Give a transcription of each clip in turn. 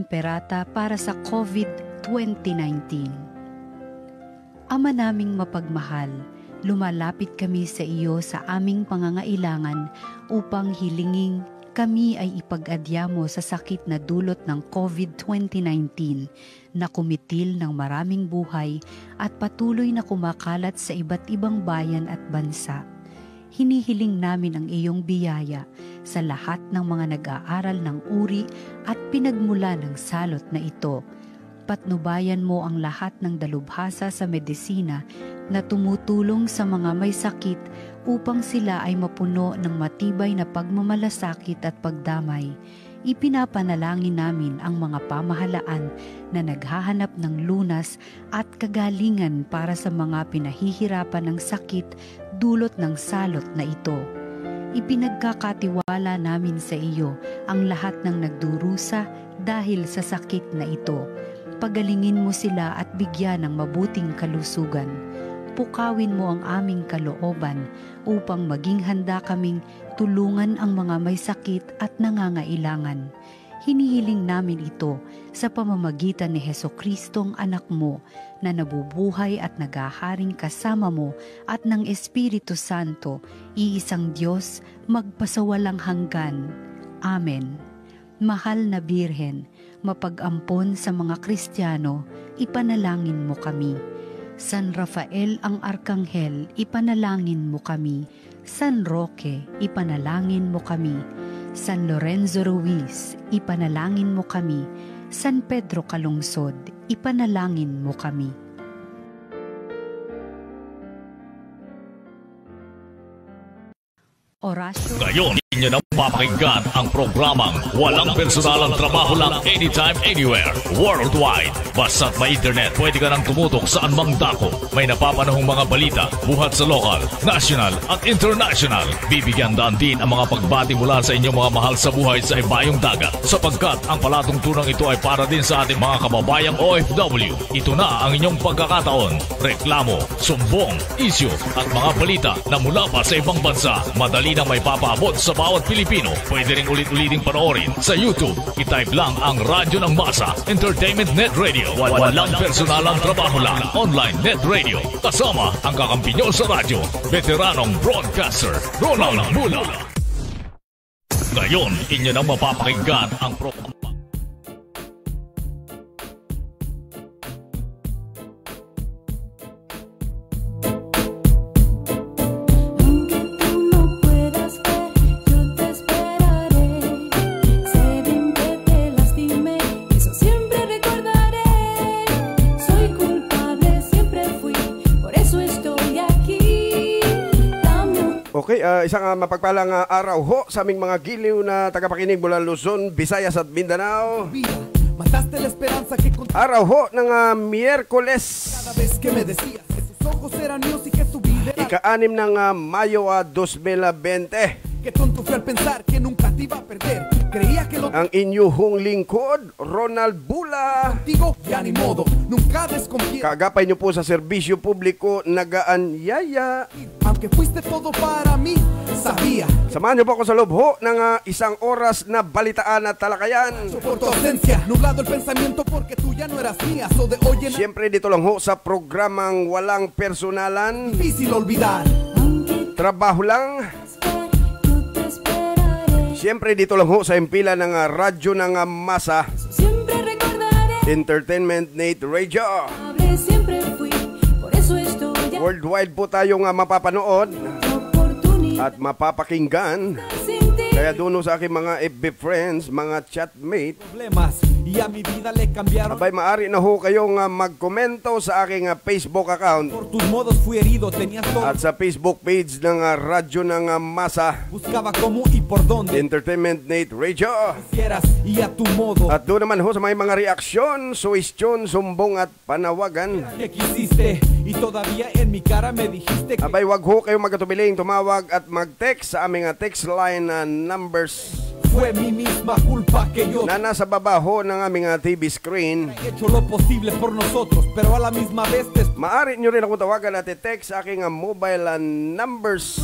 Temperata para sa COVID-2019. Ama naming mapagmahal, lumalapit kami sa iyo sa aming pangangailangan upang hilinging kami ay ipag-adya mo sa sakit na dulot ng COVID-2019 na kumitil ng maraming buhay at patuloy na kumakalat sa iba't ibang bayan at bansa. Hinihiling namin ang iyong biyaya sa lahat ng mga nag-aaral ng uri at pinagmula ng salot na ito. Patnubayan mo ang lahat ng dalubhasa sa medisina na tumutulong sa mga may sakit upang sila ay mapuno ng matibay na pagmamalasakit at pagdamay. Ipinapanalangin namin ang mga pamahalaan na naghahanap ng lunas at kagalingan para sa mga pinahihirapan ng sakit dulot ng salot na ito. Ipinagkakatiwala namin sa iyo ang lahat ng nagdurusa dahil sa sakit na ito. Pagalingin mo sila at bigyan ng mabuting kalusugan. Pukawin mo ang aming kalooban upang maging handa kaming tulungan ang mga may sakit at nangangailangan. Hinihiling namin ito sa pamamagitan ni Jesucristong anak mo na nabubuhay at naghaharing kasama mo at ng Espiritu Santo, iisang Diyos, magpasawalang hanggan. Amen. Mahal na Birhen, mapag-ampon sa mga Kristiyano, ipanalangin mo kami. San Rafael ang Arkanghel, ipanalangin mo kami. San Roque, ipanalangin mo kami. San Lorenzo Ruiz, ipanalangin mo kami. San Pedro Calungsod, ipanalangin mo kami. Orasyon. Ngayon, inyo nang papakinggan ang programang Walang Personalang Trabaho Lang Anytime, Anywhere, Worldwide. Basta't may internet, pwede ka nang tumutok saan mang dako. May napapanahong mga balita, buhat sa lokal, national at international. Bibigyan daan din ang mga pagbati mula sa inyong mga mahal sa buhay sa ibayong dagat. Sapagkat ang palatungtunang ito ay para din sa ating mga kababayang OFW. Ito na ang inyong pagkakataon. Reklamo, sumbong, issue at mga balita na mula pa sa ibang bansa. Madali na may papaabot sa bawat Pilipino. Pwede rin ulit-uliting panoorin sa YouTube. I-type lang ang Radyo ng Masa, Entertainment Net Radio. Walang personalang trabaho lang. Online Net Radio. Kasama ang kakampi nyo sa radyo, veteranong broadcaster, Ronald Mula. Ngayon, inyo nang mapapakinggan ang program. Okay, isang mapagpalang araw ho sa aming mga giliw na tagapakinig mula Luzon, Visayas at Mindanao. Araw ho ng Miyerkules, ika-6 ng Mayo 2020. Ang inyong lingkod, Ronald Bula. Kaagapay niyo po sa serbisyo publiko, nagaanyaya. Samahan niyo po ako sa loob ho ng isang oras na balitaan at talakayan. Siyempre dito lang ho sa programang Walang Personalan. Trabaho lang. Siyempre dito lang ho sa impila ng Radyo ng Masa, Entertainment Net Radio. Worldwide po tayong mapapanood at mapapakinggan. Kaya doon sa aking mga FB friends, mga chatmate, abay maari na ho kayong magkomento sa aking Facebook account at sa Facebook page ng Radyo ng Masa, Entertainment Net Radio. At doon naman ho sa may mga reaksyon, suwestyon, sumbong at panawagan. Abay wag ho kayong magkatubiling tumawag at mag-text sa aming text line numbers na nasa baba ho ng aming TV screen. Maaari nyo rin akong tawagan at text sa aking mobile numbers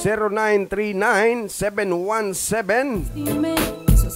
0939-717-6666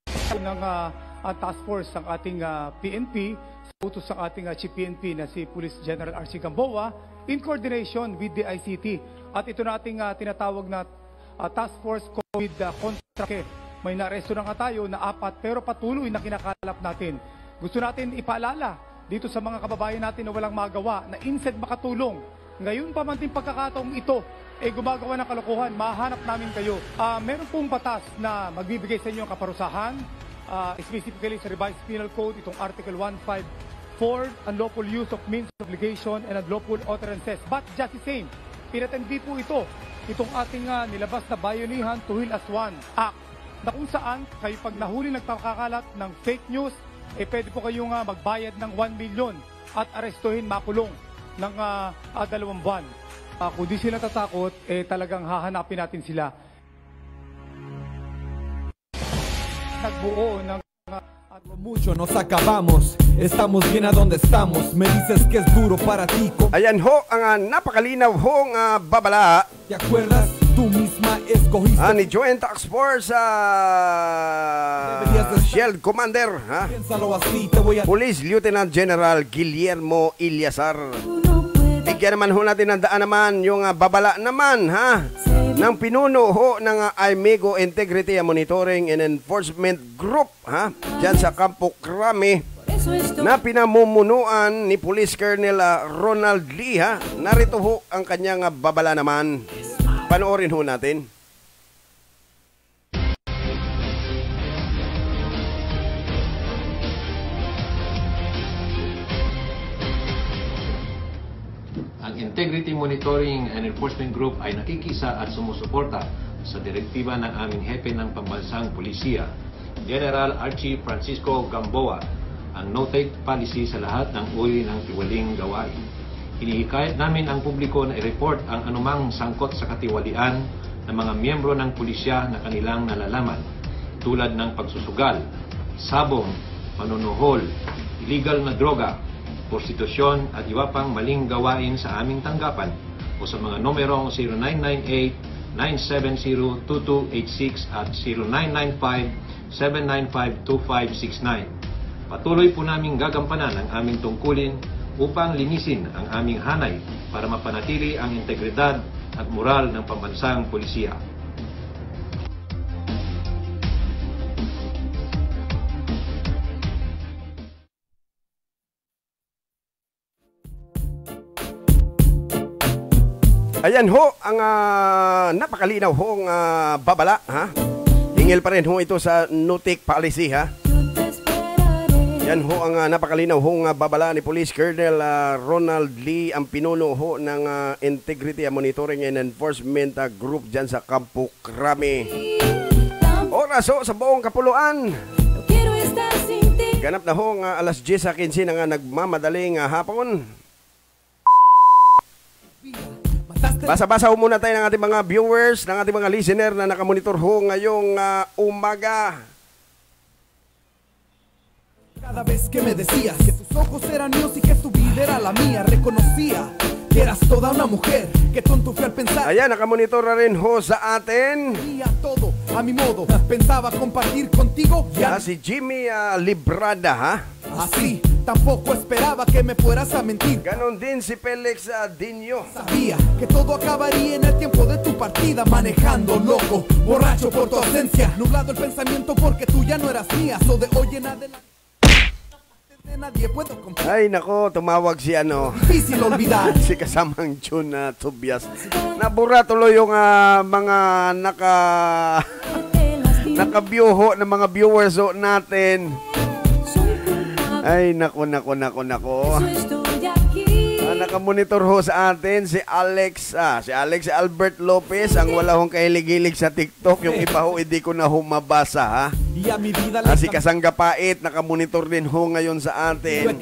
ng task force ng ating PNP, sa utos ng ating Chief PNP na si Police General R.C. Gamboa, in coordination with the ICT. At ito na ating tinatawag na Task Force COVID Contract. May naresto na nga tayo na 4 pero patuloy na kinakalap natin. Gusto natin ipaalala dito sa mga kababayan natin na walang magawa na instead makatulong. Ngayon pa man din pagkakataong ito, gumagawa ng kalokohan, mahanap namin kayo. Meron pong batas na magbibigay sa inyo ang kaparusahan, specifically sa Revised Penal Code, itong Article 154, unlawful use of means of obligation and unlawful utterances. But just the same, pinatindi po itong ating nilabas na Bayanihan to Heal as One Act, na kung saan kayo pag nahuli nagpapakalat ng fake news, pwede po kayong magbayad ng 1 million at arestuhin, makulong ng 2 buwan. Kung di sila tatakot, talagang hahanapin natin sila. Nagbuo ng mucho nos acabamos, estamos bien a donde estamos, me dices que es duro para ti. Ayan ho, ang napakalinaw hong babala. ¿Te acuerdas? Tú misma escogiste. Ni Joint Task Force Shield Commander, Piénsalo así, te voy a... Police Lieutenant General Guillermo Ilyasar. Bigyan naman ho natin ng daan naman yung babala naman ng pinuno ho ng Amigo Integrity Monitoring and Enforcement Group dyan sa Campo Crame na pinamumunuan ni Police Colonel Ronald Lee. Narito ho ang kanyang babala naman. Panoorin ho natin. Ang Integrity Monitoring and Enforcement Group ay nakikisa at sumusuporta sa direktiba ng aming hepe ng pambansang pulisya, General Archie Francisco Gamboa, ang no-take policy sa lahat ng uri ng tiwaling gawain. Hinihikayat namin ang publiko na i-report ang anumang sangkot sa katiwalian ng mga miyembro ng pulisya na kanilang nalalaman, tulad ng pagsusugal, sabong, panunuhol, illegal na droga, prostitusyon at iba pang maling gawain sa aming tanggapan o sa mga numerong 0998-970-2286 at 0995-795-2569. Patuloy po naming gagampanan ang aming tungkulin upang linisin ang aming hanay para mapanatili ang integridad at moral ng pambansang pulisya. Ayan ho, ang napakalinaw hong babala. Hingil pa rin ho ito sa no-take policy. Yan ho ang napakalinaw hong babala ni Police Colonel Ronald Lee, ang pinuno ho ng Integrity Monitoring and Enforcement Group dyan sa Campo Crame. Oras ho sa buong kapuluan. Ganap na ho alas 10:15 na nagmamadaling hapon. Basa-basa ho muna tayo ng ating mga viewers, ng ating mga listener na nakamonitor ho ngayong umaga. Cada vez que me decías que tus ojos eran míos y que tu vida era la mía, reconocía que eras toda una mujer, que tonto fui al pensar. Ayan, nakamonitor na rin ho sa atin. Todo a mi modo, pensaba compartir contigo. Si Jimmy Librada, Así, tampoco esperaba que me fueras a mentir. Ganon din si Felix Dinyo. Sabía que todo acabaría en el tiempo de tu partida, manejando loco, borracho por tu ausencia, nublado el pensamiento porque tú ya no eras mía. So de hoy en adelante nadie puedo confiar. Ay nako, tumawag si Difícil olvidar. si kasamang June Tobias. Nabura tuloy yung mga naka-view ng mga viewers natin. Ay nako. Nakamonitor ho sa atin si Alex Albert Lopez, ang wala hong kahilig-hilig sa TikTok. Yung iba ho, hindi ko na humabasa si Kasangga Pait, nakamonitor din ho ngayon sa atin.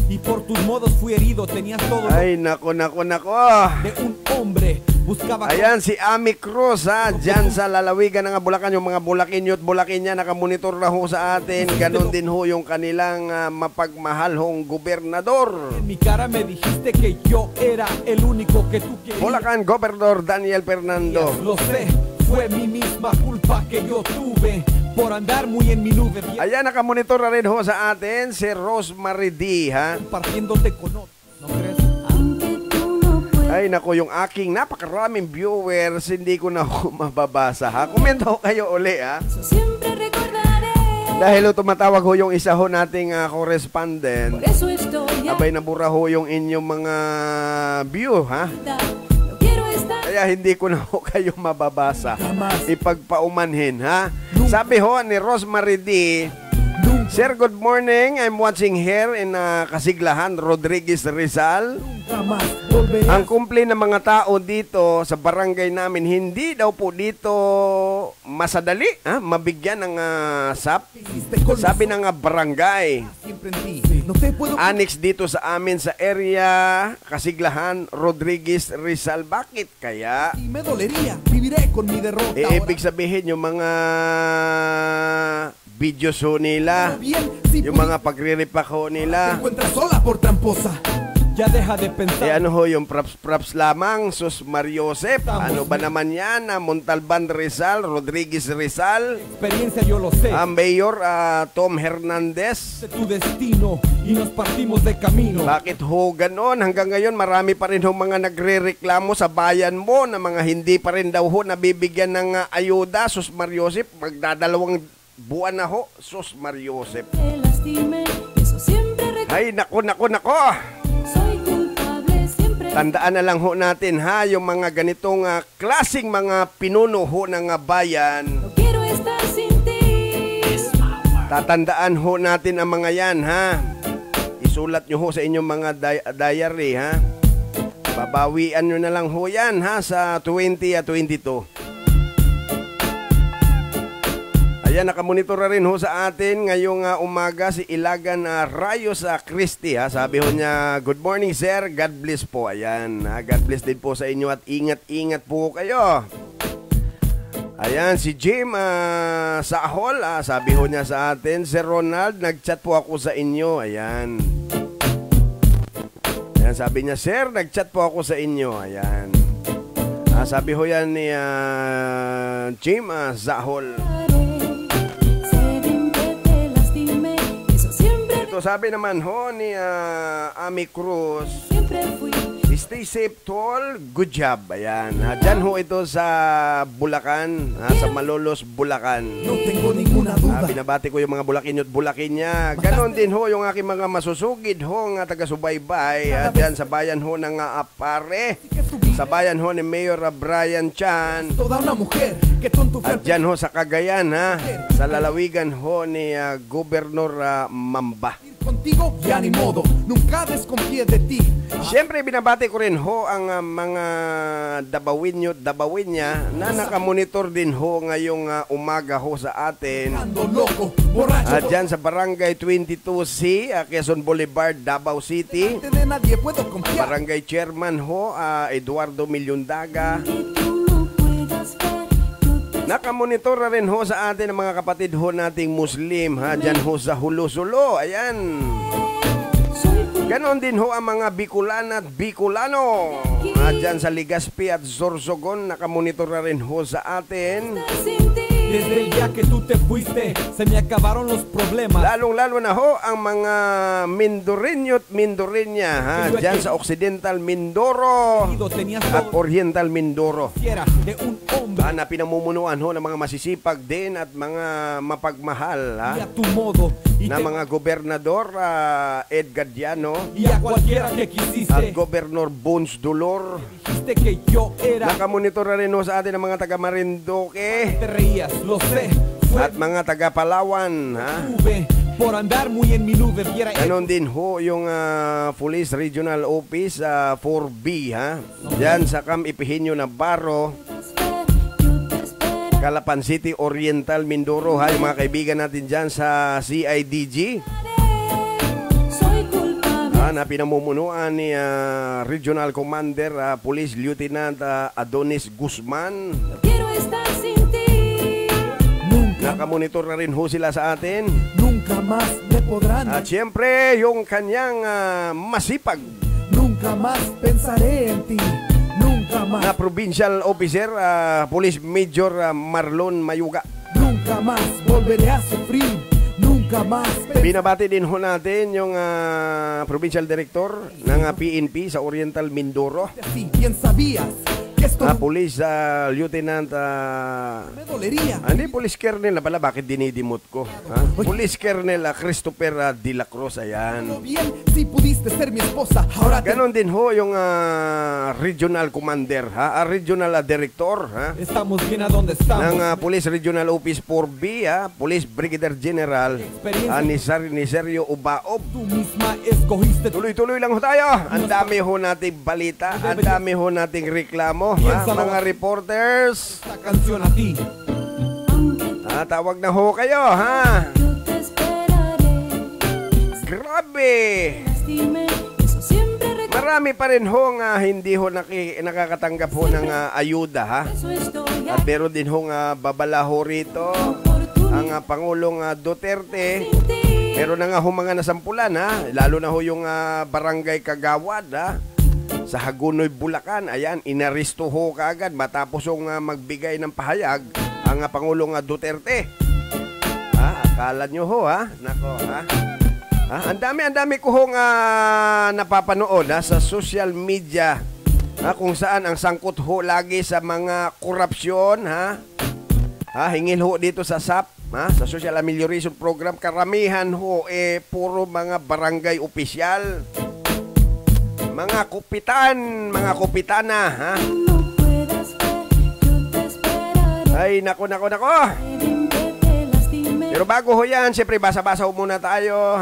Y por tus modos fui herido, tenías todo. Ay nako. De un hombre buscaba. Ayan si Ami Cruz dyan sa lalawigan ng Bulacan, yung mga Bulaqueño at Bulaqueña nakamonitor na ho sa atin. Ganon din ho yung kanilang mapagmahal hong gobernador. En mi cara me dijiste que yo era el único que tú querías. Bulacan Gobernador Daniel Fernando. Lo sé, fue mi misma culpa que yo tuve. por andar muy en mi nube. Ayan, nakamonitor na rin ho sa atin si Rosemary D, ha? Compartiéndote con otros, ¿no crees? Ay, nako, yung aking napakaraming viewers, hindi ko na ho mababasa, ha? Komento ho kayo uli, ha? Siempre recordaré. Dahil ho, tumatawag ho yung isa ho nating correspondent. Por eso estoy Abay, nabura ho yung inyong mga view, ha? No quiero estar. Kaya hindi ko na ho kayo mababasa. Ipagpaumanhin, ha? Sabi ho ni Rosemary D, Sir, good morning. I'm watching here in Kasiglahan, Rodriguez, Rizal. Ang kumple ng mga tao dito sa barangay namin, hindi daw po dito masadali, ha? Mabigyan ng SAP. Sabi ng barangay. Annex dito sa amin sa area Kasiglahan, Rodriguez, Rizal. Bakit kaya? Ibig sabihin yung mga videos ho nila, yung mga pagre-repack ho nila. Ano ho yung props lamang, Sus Mariosep. Ano ba naman yan? Montalban Rizal, Rodriguez Rizal. Mayor Tom Hernandez. Bakit ho ganon? Hanggang ngayon marami pa rin ho mga nagre-reklamo sa bayan mo na mga hindi pa rin daw ho nabibigyan ng ayuda. Sus Mariosep, magdadalawang buwan na ho, Sus Mariosep. Ay, nako. Tandaan na lang ho natin, ha, yung mga ganitong klaseng mga pinuno ho ng bayan. Tatandaan ho natin ang mga yan, ha. Isulat nyo ho sa inyong mga diary, ha. Babawian nyo na lang ho yan, ha, sa 2022. Ayan, nakamonitor na rin ho sa atin ngayong umaga si Ilagan Rayos Christy, ha. Sabi ho niya, good morning sir, God bless po. Ayan, God bless din po sa inyo at ingat-ingat po kayo. Ayan, si Jim Sahol, sabi ho niya sa atin, Sir Ronald, nag-chat po ako sa inyo. Ayan. Ayan, sabi niya, sir, nag-chat po ako sa inyo. Ayan. Sabi ho yan ni Jim Sahol. Sabi naman ho ni Ami Cruz, stay safe tol, good job. Ayan, dyan ho ito sa Bulacan, sa Malolos, Bulacan. Binabati ko yung mga Bulakinyo at Bulakinya. Ganon din ho yung aking mga masusugid ho nga taga-subaybay, dyan sa bayan ho ng Apare, sa bayan ho ni Mayor Brian Chan, at dyan ho sa Cagayan, ha, sa lalawigan ho ni Gobernador Mamba. Siyempre, binabati ko rin ho ang mga Dabawinyo at Dabawinya na nakamonitor din ho ngayong umaga ho sa atin. Dyan sa Barangay 22C, Quezon Boulevard, Davao City. Barangay Chairman ho, Eduardo Milyondaga. Nakamonitor na rin ho sa atin ang mga kapatid ho nating Muslim, ha, dyan ho sa Hulusulo. Ayan. Ganon din ho ang mga Bicolana at Bicolano. Dyan sa Legazpi at Sorsogon, nakamonitor na rin ho sa atin. Desde el día que tú te fuiste, se me acabaron los problemas. Lalong-lalo na ho ang mga Mindoreño at Mindoreña, ha, dyan sa Occidental Mindoro at Oriental Mindoro. Na pinamumunuan ho ng mga masisipag din at mga mapagmahal, ha, na mga gobernador Edgar Diano at Gobernador Bones Dolor. Nakamonitor na rin ho sa atin ang mga taga Marinduque at mga taga Palawan, ha. Ganon din ho yung Police Regional Office 4B, ha, dyan sa Cam Ipihinyo Navarro, Calapan City, Oriental Mindoro, ha, yung mga kaibigan natin dyan sa CIDG, na pinamumunuan ni Regional Commander Police Lieutenant Adonis Guzman. Nakamonitor na rin ho sila sa atin. At siyempre yung kanyang masipag na Provincial Officer Police Major Marlon Mayuga. Nunca más volveré a sufrir. Nunca más. Binabati din ho natin yung provincial director ng PNP sa Oriental Mindoro. Así bien sabías que esto Police Lieutenant me dolería. hindi, Police Colonel na pala, bakit dinidimot ko? Police Colonel Christopher De La Cruz, ayan. Bien, si pudiste ser mi esposa, ahora te... Ganon din ho yung Regional Commander, Regional Director, Estamos bien a donde estamos. ng Police Regional Office 4B, Police Brigadier General ni Sergio Ubaob. Tú misma escogiste. Tuloy-tuloy lang ho tayo. Ang dami ho nating balita, ang dami ho nating reklamo, mga reporters. Esta canción a ti. Tawag na ho kayo, ha? Yo te esperaré. Grabe! Lastime, eso siempre recuerdo. Marami pa rin ho nga hindi ho nakakatanggap ho ng ayuda, ha? Eso estoy At meron din ho nga babala ho rito ang Pangulong Duterte. sin ti. Meron na nga ho mga nasampulan, ha? Lalo na ho yung Barangay Kagawad, ha? Sa Hagonoy, Bulacan. Ayan, inaristo ho kaagad matapos yung magbigay ng pahayag ang Pangulong Duterte. Akala nyo ho, ha? Nako, ha? Ang dami ko hong napapanood sa social media, kung saan ang sangkot ho lagi sa mga korupsyon, hingil ho dito sa SAP, sa Social Amelioration Program. Karamihan ho puro mga barangay opisyal, mga kupitan, mga kupitana, No puedas ver, yo te esperaré. Ay, nako. Dime que te lastime. Pero bago ho yan, siyempre basa-basa ho muna tayo,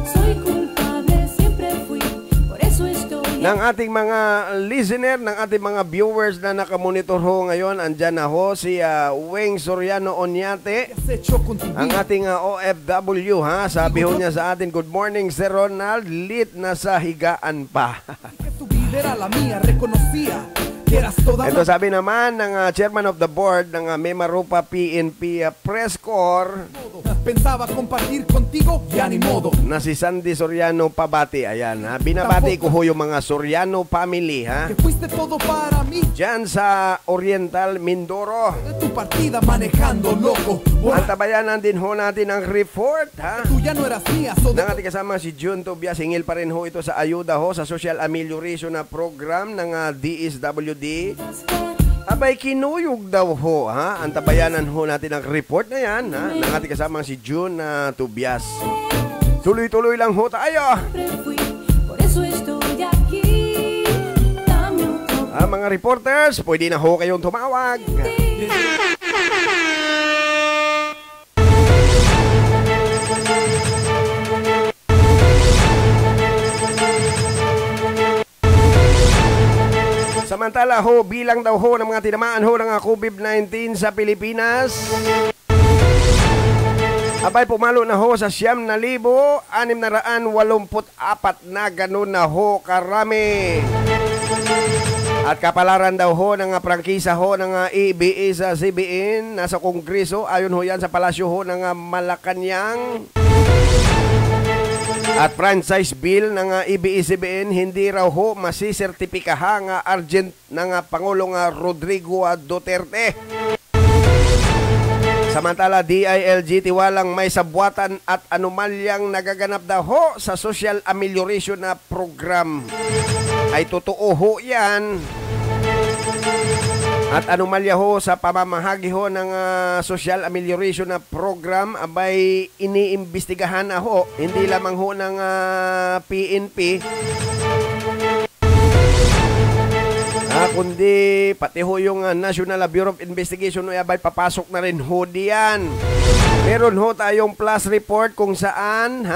Soy culpable, siempre fui. Por eso estoy ng ating mga listener, ng ating mga viewers na nakamonitor ho ngayon. Andyan na ho si Weng Soriano Onyate, ¿Qué has hecho con tu ang vida? ating OFW, Sabi ho niya sa atin, good morning, Sir Ronald, lit na sa higaan pa. Que tu vida era la mía, reconocía que eras toda Ito una... sabi naman ng chairman of the board ng Memarupa PNP Press Corps Pensaba compartir contigo, ya ni modo. na si Sandy Soriano Pabati. Ayan, binabati ko ho yung mga Soriano family, Que fuiste todo para mí. dyan sa Oriental Mindoro. De tu partida manejando loco. At tabayanan din ho natin ang report, Tú ya no eras mía, so de... ng ating kasama si June Tobias. Hingil pa rin ho ito sa ayuda ho sa Social Amelioration na program ng DSWD. Abay, kinuyog daw ho, ang tabayanan ho natin ang report na yan, ng ating kasama si June Tobias. Tuloy-tuloy lang ho tayo. siempre fui. Por eso estoy aquí. Dame otro Mga reporters, pwede na ho kayong tumawag. Samantala ho, bilang daw ho ng mga tinamaan ho ng COVID-19 sa Pilipinas, abay pumalo na ho sa 9,684 na ganun na ho karami. At kapalaran daw ho ng prangkisa ho ng EBA sa CBN nasa Kongreso. Ayon ho yan sa palasyo ho ng Malacanang. At franchise bill ng EBA-CBN hindi raw ho masisertipikahan nga urgent ng Pangulong Rodrigo Duterte. Samantala, DILG tiwalang may sabwatan at anomalyang nagaganap daw ho sa Social Amelioration na program. Ay totoo ho yan. At anomalya ho sa pamamahagi ho ng Social Amelioration na program abay iniimbestigahan na ho, hindi lamang ho ng PNP, kundi pati ho yung National Bureau of Investigation abay papasok na rin ho diyan. Meron ho tayong plus report kung saan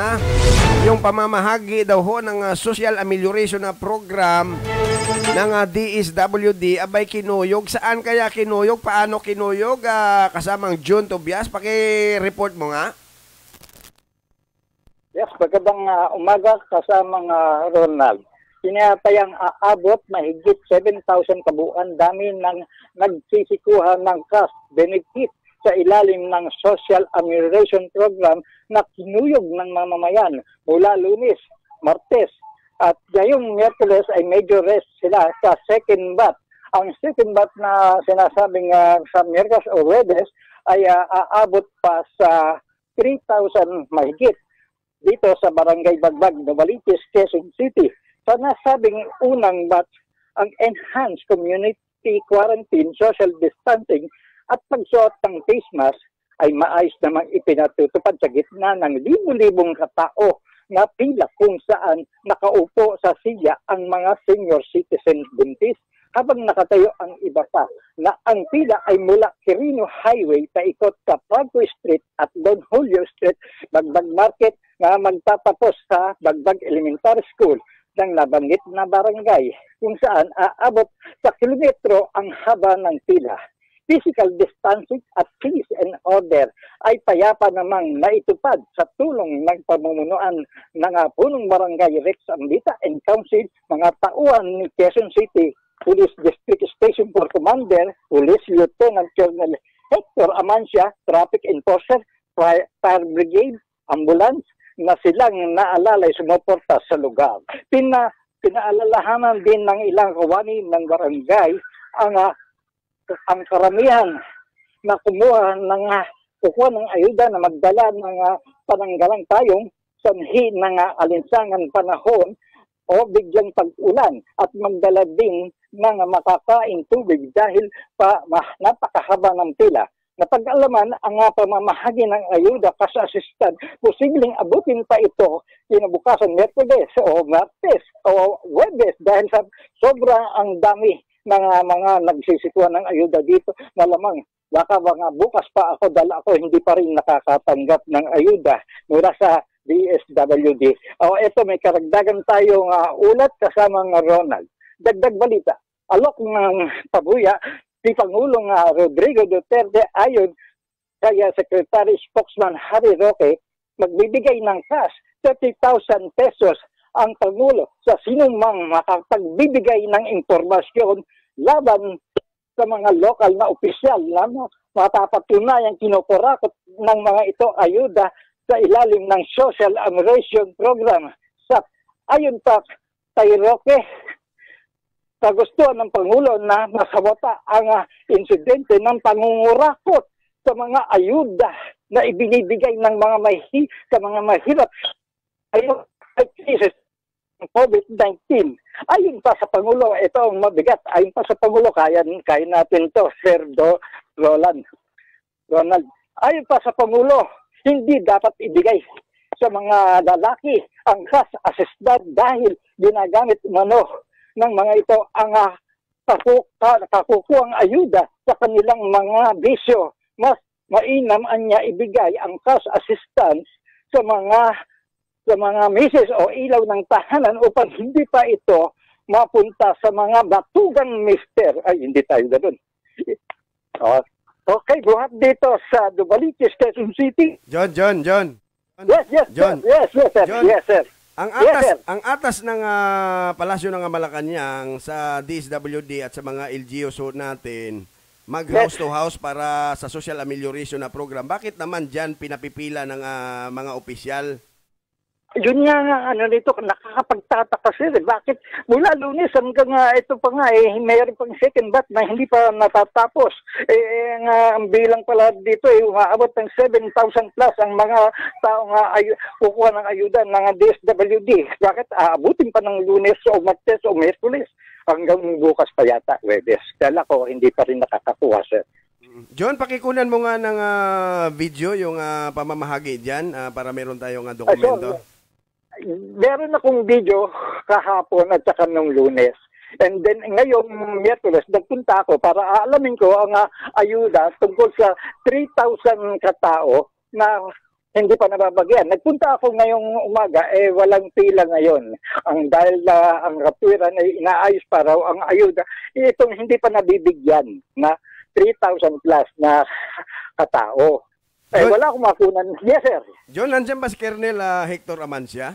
yung pamamahagi daw ho ng Social Amelioration na program ng DSWD abay kinuyog. Saan kaya kinuyog? Paano kinuyog? Kasamang June Tobias, paki-report mo nga. Yes, magandang umaga kasamang Ronald. Tinatayang aabot mahigit 7,000 kabuuan dami ng nagsisikuha ng cash benefit sa ilalim ng Social Amelioration Program na kinuyog ng mamamayan mula Lunes, Martes at ngayong Miyerkules ay medyo rest sila sa second bat. Ang second bat na sinasabing sa Miyerkules o Huwebes ay aabot pa sa 3,000 mahigit dito sa Barangay Bagbag, Novaliches, Quezon City. Sa nasabing unang batch, ang enhanced community quarantine, social distancing at pagsuot ng face mask ay maayos namang ipinatutupad sa gitna ng libu-libong katao na pila kung saan nakaupo sa silya ang mga senior citizen buntis habang nakatayo ang iba pa na ang pila ay mula Quirino Highway paikot sa Franco Street at Don Julio Street, Bagbag Market na magtatapos sa Bagbag Elementary School ng nabanggit na barangay kung saan aabot sa kilometro ang haba ng pila. Physical distancing at peace and order ay payapa namang naitupad sa tulong ng pamumunuan ng punong barangay Rex Ambita and Council, mga tauhan ni Quezon City Police District Station for Commander, Police Lieutenant Colonel Hector Amancia, Traffic Enforcer, Fire Brigade, Ambulance, na silang naalalay sumuporta sa lugar. Pinaalalahanan din ng ilang kawani ng barangay ang karamihan na kukuha ng ayuda na magdala ng pananggalang tayong sanhi ng alinsangan panahon o biglang pag-ulan at magdala din ng makakain tubig dahil napakahaba ng pila. Napag-alaman ang pamamahagi ng ayuda cash assistance, posibleng abutin pa ito kinabukasan Miyerkules o Martes o Huwebes dahil sa sobrang ang dami ng mga nagsisitwa ng ayuda dito. Malamang baka bukas pa ako, dala ako, hindi pa rin nakakatanggap ng ayuda mula sa DSWD. Ito may karagdagan tayong ulat kasama ng Ronald. Dagdag balita, alok ng pabuya si Pangulong Rodrigo Duterte ayon kay Secretary Spokesman Harry Roque, magbibigay ng cash 30,000 pesos ang Pangulo sa sinumang makapagbibigay ng impormasyon laban sa mga lokal na opisyal na mapapatunayan kinukurakot ng mga ito ayuda sa ilalim ng Social Amelioration Program. Ayon pa kay Roque, kagustuhan ng Pangulo na masawata ang insidente ng pangungurakot sa mga ayuda na ibinibigay ng mga mahirap ayon ay cases ng COVID-19. Ayon pa sa Pangulo, ito ang mabigat. Ayon pa sa Pangulo, kaya natin to, Sir Ronald. Ayon pa sa Pangulo, hindi dapat ibigay sa mga lalaki ang cash assistance dahil ginagamit umano ng mga ito ang kakukuhang ayuda sa kanilang mga bisyo. Mas mainam niya ibigay ang cash assistance sa mga misis o ilaw ng tahanan upang hindi pa ito mapunta sa mga batugang mister. Ay, hindi tayo ganoon. Okay, buhat dito sa Novaliches, Quezon City. John. Yes, John. sir. John. Yes, sir. Ang atas ng Palasyo ng Malacanang sa DSWD at sa mga LGUs natin, mag-house to house para sa social amelioration na program. Bakit naman dyan pinapipila ng mga opisyal? Yun nga nito, nakakapagtataka sir. Bakit mula Lunes hanggang ito pa nga, mayroon pang second batch na hindi pa natatapos. Ang bilang pala dito, umaabot ng 7,000 plus ang mga taong kukuha ng ayuda ng DSWD. Bakit aabutin pa ng Lunes o Martes o Miyerkules? Hanggang bukas pa yata, Huwebes. Kala ko, hindi pa rin nakakakuha sir. John, pakikunan mo nga ng video yung pamamahagi dyan para meron tayong dokumento. Meron akong video kahapon at saka nung Lunes. And then ngayong Miyerkules, nagpunta ako para alamin ko ang ayuda tungkol sa 3,000 katao na hindi pa nababagyan. Nagpunta ako ngayong umaga, walang pila ngayon. Dahil ang katwiran ay inaayos pa raw ang ayuda. Itong hindi pa nabibigyan na 3,000 plus na katao. Wala akong makunan. Yes, sir. John, nandiyan ba si Colonel Hector Amancia?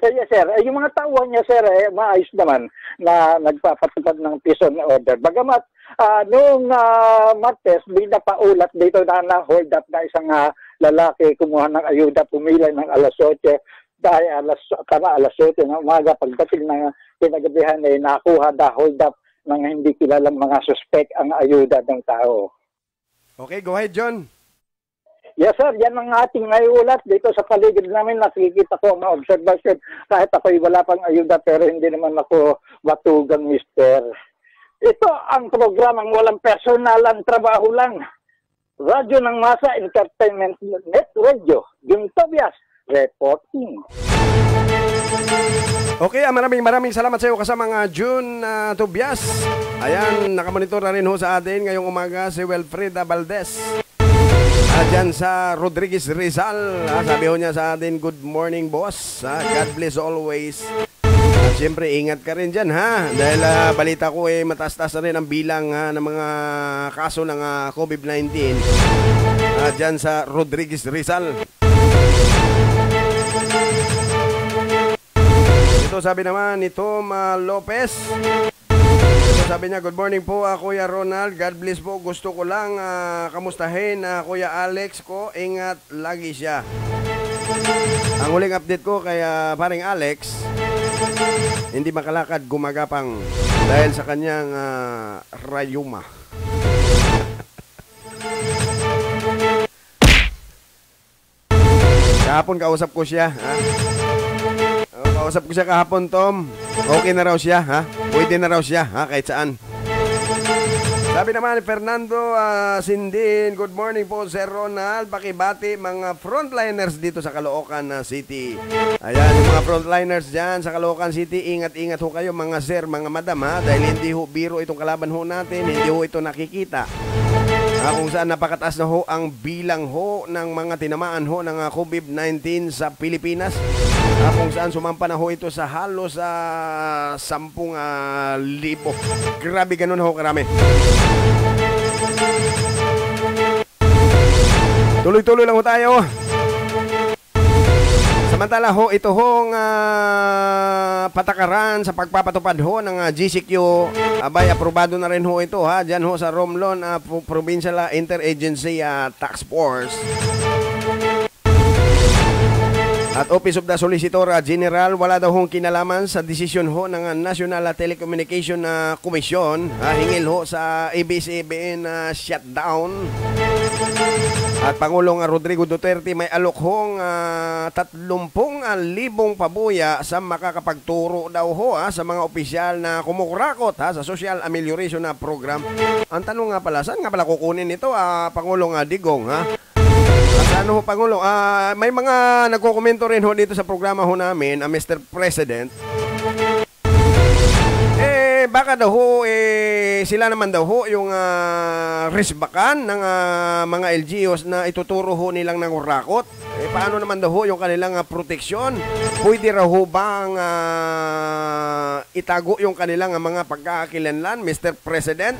Yes, sir. Yung mga tauhan niya, sir, maayos naman na nagpapatupad ng peace and order. Bagamat, noong Martes, pinapaulat dito na hold up na isang lalaki kumuha ng ayuda, pumila ng alas 8. Dahil alas 8 ng umaga, pagdating ng pinagabihan ay nakuha hold up ng hindi kilalang mga suspect ang ayuda ng tao. Okay, go ahead, John. Yes, sir. Yan ang ating naiulat dito sa paligid namin. Nakikita ko ang mga observation. Kahit ako'y wala pang ayuda, pero hindi naman ako batugan, mister. Ito ang programang walang personalan, trabaho lang. Radyo ng Masa Entertainment Net Radio. Jun Tobias, reporting. Okay, maraming salamat sa iyo kasama mga June Tobias. Ayan, nakamonitor na rin ho sa atin ngayong umaga si Wilfreda Valdez. Dyan sa Rodriguez Rizal. Sabi ho niya sa atin, good morning boss. God bless always. At siyempre, ingat ka rin dyan ha. Dahil balita ko mataas-taas na rin ang bilang ng mga kaso ng COVID-19 dyan sa Rodriguez Rizal. Ito sabi naman ni Tom Lopez. Sabi niya, good morning po Kuya Ronald, God bless po. Gusto ko lang kamustahin Kuya Alex ko, ingat lagi siya. Ang huling update ko kay paring Alex, hindi makalakad, gumagapang dahil sa kanyang rayuma. Kahapon kausap ko siya, ha? Kausap ko siya kahapon, Tom. Okay na raw siya, ha? Pwede na raw siya, ha? Kahit saan. Sabi naman ni Fernando Sindin, good morning po, Sir Ronald. Pakibati mga frontliners dito sa Caloocan City. Ayan, yung mga frontliners dyan sa Caloocan City, ingat-ingat ho kayo mga sir, mga madam, ha? Dahil hindi ho biro itong kalaban ho natin, hindi ho ito nakikita. Kung saan napakataas na ho ang bilang ho ng mga tinamaan ho ng COVID-19 sa Pilipinas. Kung saan sumampa na ho ito sa halos 10,000. Grabe, ganun ho karami. Tuloy-tuloy lang ho tayo. Samantala ho, ito hong patakaran sa pagpapatupad ho ng GCQ, abay, aprobado na rin ho ito ha, dyan ho sa Romblon Provincial Interagency Task Force. At Office of the Solicitor General, wala daw hong kinalaman sa desisyon ho ng National Telecommunication Commission, hingil ho sa ABS-CBN shutdown. At Pangulong Rodrigo Duterte may alok hong 30,000 pabuya sa makakapagturo daw ho sa mga opisyal na kumukurakot sa Social Amelioration Program. Ang tanong nga pala, saan nga pala kukunin ito, Pangulong Digong, ha? Ano ho, Pangulo? May mga nagkokomento rin ho dito sa programa ho namin, Mr. President. Baka daw ho, sila naman daw ho yung risbakan ng mga LGUs na ituturo ho nilang nangurakot. Paano naman daw ho yung kanilang proteksyon? Pwede raw ho bang itago yung kanilang mga pagkakakilanlan, Mr. President?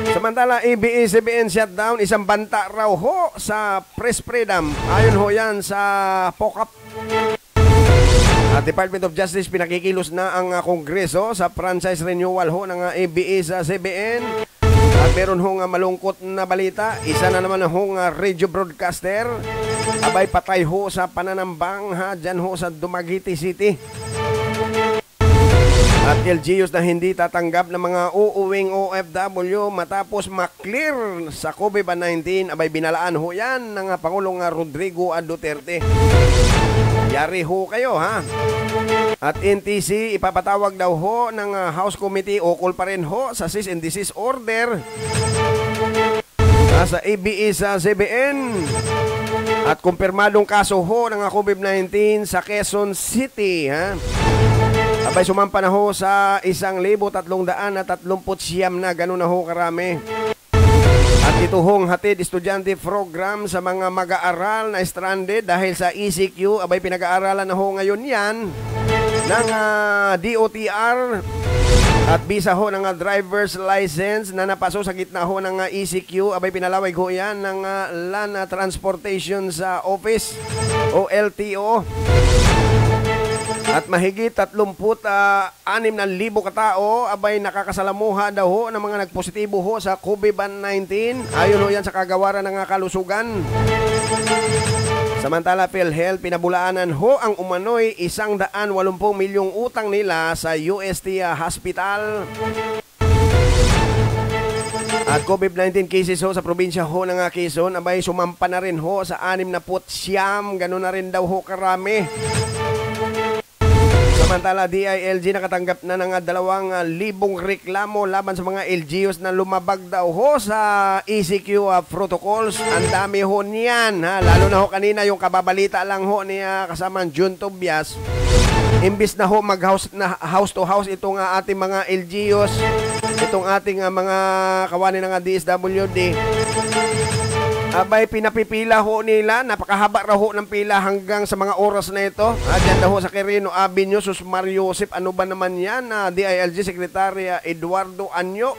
Samantala, ABS-CBN shutdown, isang banta raw ho sa press freedom. Ayon ho yan sa POCAP. At Department of Justice, pinakikilos na ang Kongreso sa franchise renewal ho ng ABS-CBN. At meron hong malungkot na balita. Isa na naman hong radio broadcaster. Abay, patay ho sa pananambang dyan ho sa Dumaguete City. At LGUs na hindi tatanggap ng mga uuwing OFW matapos maklear sa COVID-19, abay binalaan ho yan ng Pangulong Rodrigo Duterte. Yari ho kayo, ha? At NTC, ipapatawag daw ho ng House Committee, ukol pa rin ho sa cease and desist order sa ABS-CBN. At kumpirmadong kaso ho ng COVID-19 sa Quezon City, ha? Abay, sumampa na ho sa 1,339 na ganun na ho karami. At ito hong hatid estudyante program sa mga mag-aaral na stranded dahil sa ECQ. Abay, pinag-aaralan na ho ngayon yan ng DOTR at visa ho ng driver's license na napaso sa gitna ho ng ECQ. Abay, pinalawig ho yan ng Land Transportation sa Office o LTO. At mahigit 36,000 katao abay nakakasalamuha daw ho ng mga nagpositibo ho sa COVID-19. Ayon ho yan sa kagawaran ng kalusugan. Samantala, PhilHealth, pinabulaanan ho ang umano'y 180 milyong utang nila sa UST Hospital. At COVID-19 cases ho sa probinsya ho ng Quezon, abay sumampa na rin ho sa 69, gano'n na rin daw ho karami. Samantala, DILG nakatanggap na ng 2,000 reklamo laban sa mga LGUs na lumabag daw ho sa ECQ protocols. Ang dami ho niyan, ha? Lalo na ho kanina yung kababalita lang ho ni kasamang Jun Tobias. Imbis na ho house to house itong ating mga LGUs, itong ating mga kawani ng DSWD, abay pinapipila ho nila, napakahaba raw ho ng pila hanggang sa mga oras na ito. Diyan daw ho sa Quirino Avenue, Sus Mario Joseph, ano ba naman yan? DILG Secretary Eduardo Anyo.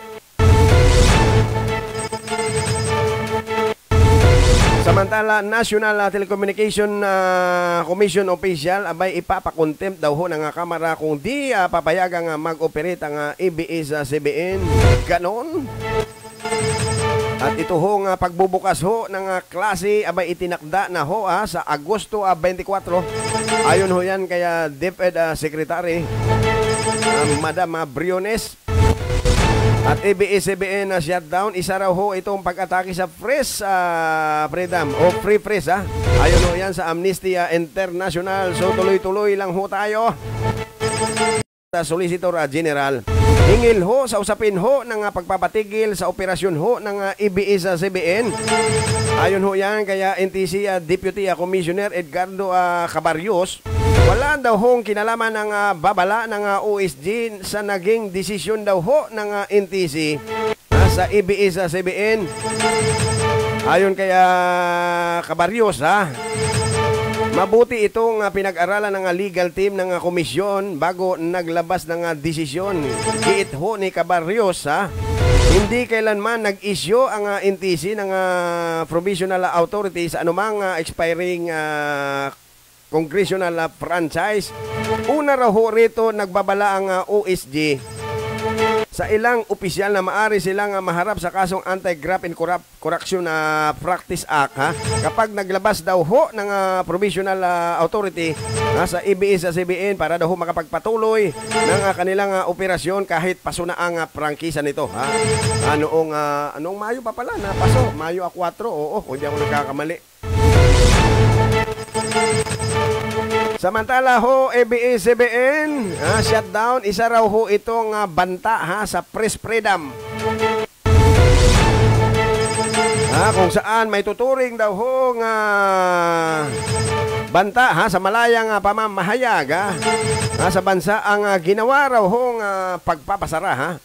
Samantala, National Telecommunication Commission official, abay ipapakontempt daw ho ng Kamara kung di papayagang mag-operate ang ABS-CBN. Ganon. At ito ho nga pagbubukas ho ng klase, abay itinakda na ho sa Agosto 24. Ayon ho yan kaya DepEd Secretary Madam Briones. At ABS-CBN shutdown, isa raw ho itong pag-atake sa press freedom o free press. Ayon ho yan sa Amnesty International. So tuloy-tuloy lang ho tayo. Solicitor General, hingil ho sa usapin ho ng pagpapatigil sa operasyon ho ng ABS-CBN. Ayon ho yan kaya NTC Deputy Commissioner Edgardo Cabarrios, wala daw hong kinalaman ng babala ng OSG sa naging desisyon daw ho ng NTC sa ABS-CBN. Ayon kaya Cabarrios, mabuti itong pinag-aralan ng legal team ng komisyon bago naglabas ng desisyon. Giit ho ni Cabarrios, hindi kailanman nag-issue ang NTC ng provisional authority sa anumang expiring congressional franchise. Una raw ho rito nagbabala ang OSG sa ilang opisyal na maari silang maharap sa kasong Anti-Graft and Corruption Practice Act kapag naglabas daw ho ng provisional authority sa ABS-CBN para daw ho makapagpatuloy ng kanilang operasyon kahit paso na ang prangkisa nito. Anong Mayo pa pala na paso? Mayo 4, oo, hindi ako nagkakamali. Samantala ho, ABS-CBN shutdown, isa raw ho itong banta sa press freedom. Kung saan may tuturing daw ho nga banta sa malayang pamamahayag sa bansa ang ginawa raw ho nga pagpapasara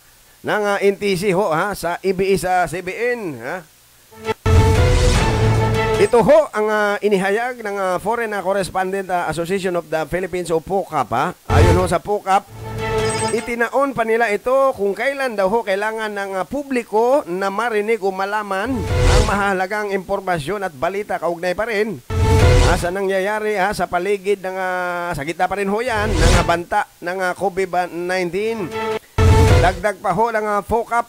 ng NTC ho sa ABS-CBN. Ito ho ang inihayag ng Foreign Correspondent Association of the Philippines o POCAP. Ayon ho sa POCAP, itinaon pa nila ito kung kailan daw ho kailangan ng publiko na marinig o malaman ang mahalagang impormasyon at balita kaugnay pa rin sa nangyayari sa paligid ng sa gitna pa rin ho yan ng banta ng COVID-19. Dagdag pa ho ng POCAP,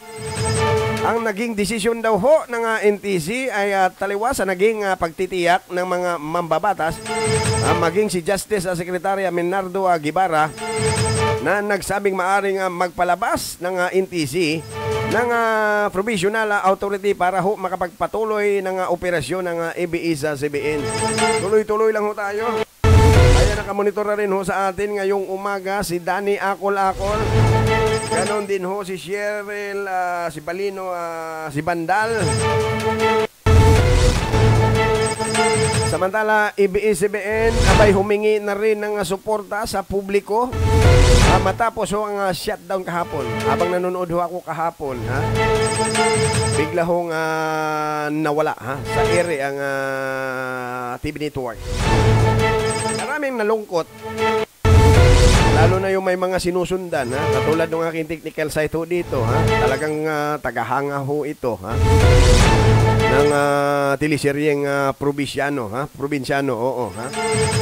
ang naging desisyon daw ho ng NTC ay taliwas sa naging pagtitiyak ng mga mambabatas, maging si Justice Secretary Menardo Guevara na nagsabing maaring magpalabas ng NTC ng provisional authority para ho makapagpatuloy ng operasyon ng ABS-CBN. Tuloy-tuloy lang ho tayo. Kaya nakamonitor na rin ho sa atin ngayong umaga si Danny Akol-Akol. Ganon din ho si Cheryl, si Balino, si Bandal. Samantala, ABS-CBN abay humingi na rin ng suporta sa publiko matapos ho ang shutdown kahapon. Habang nanonood ho ako kahapon, bigla hong nawala sa ere ang TV network. Maraming nalungkot. Lalo na yung may mga sinusundan, katulad ng aking technical site ho dito, talagang tagahanga ho ito, ng teleseryeng probinsyano, oo,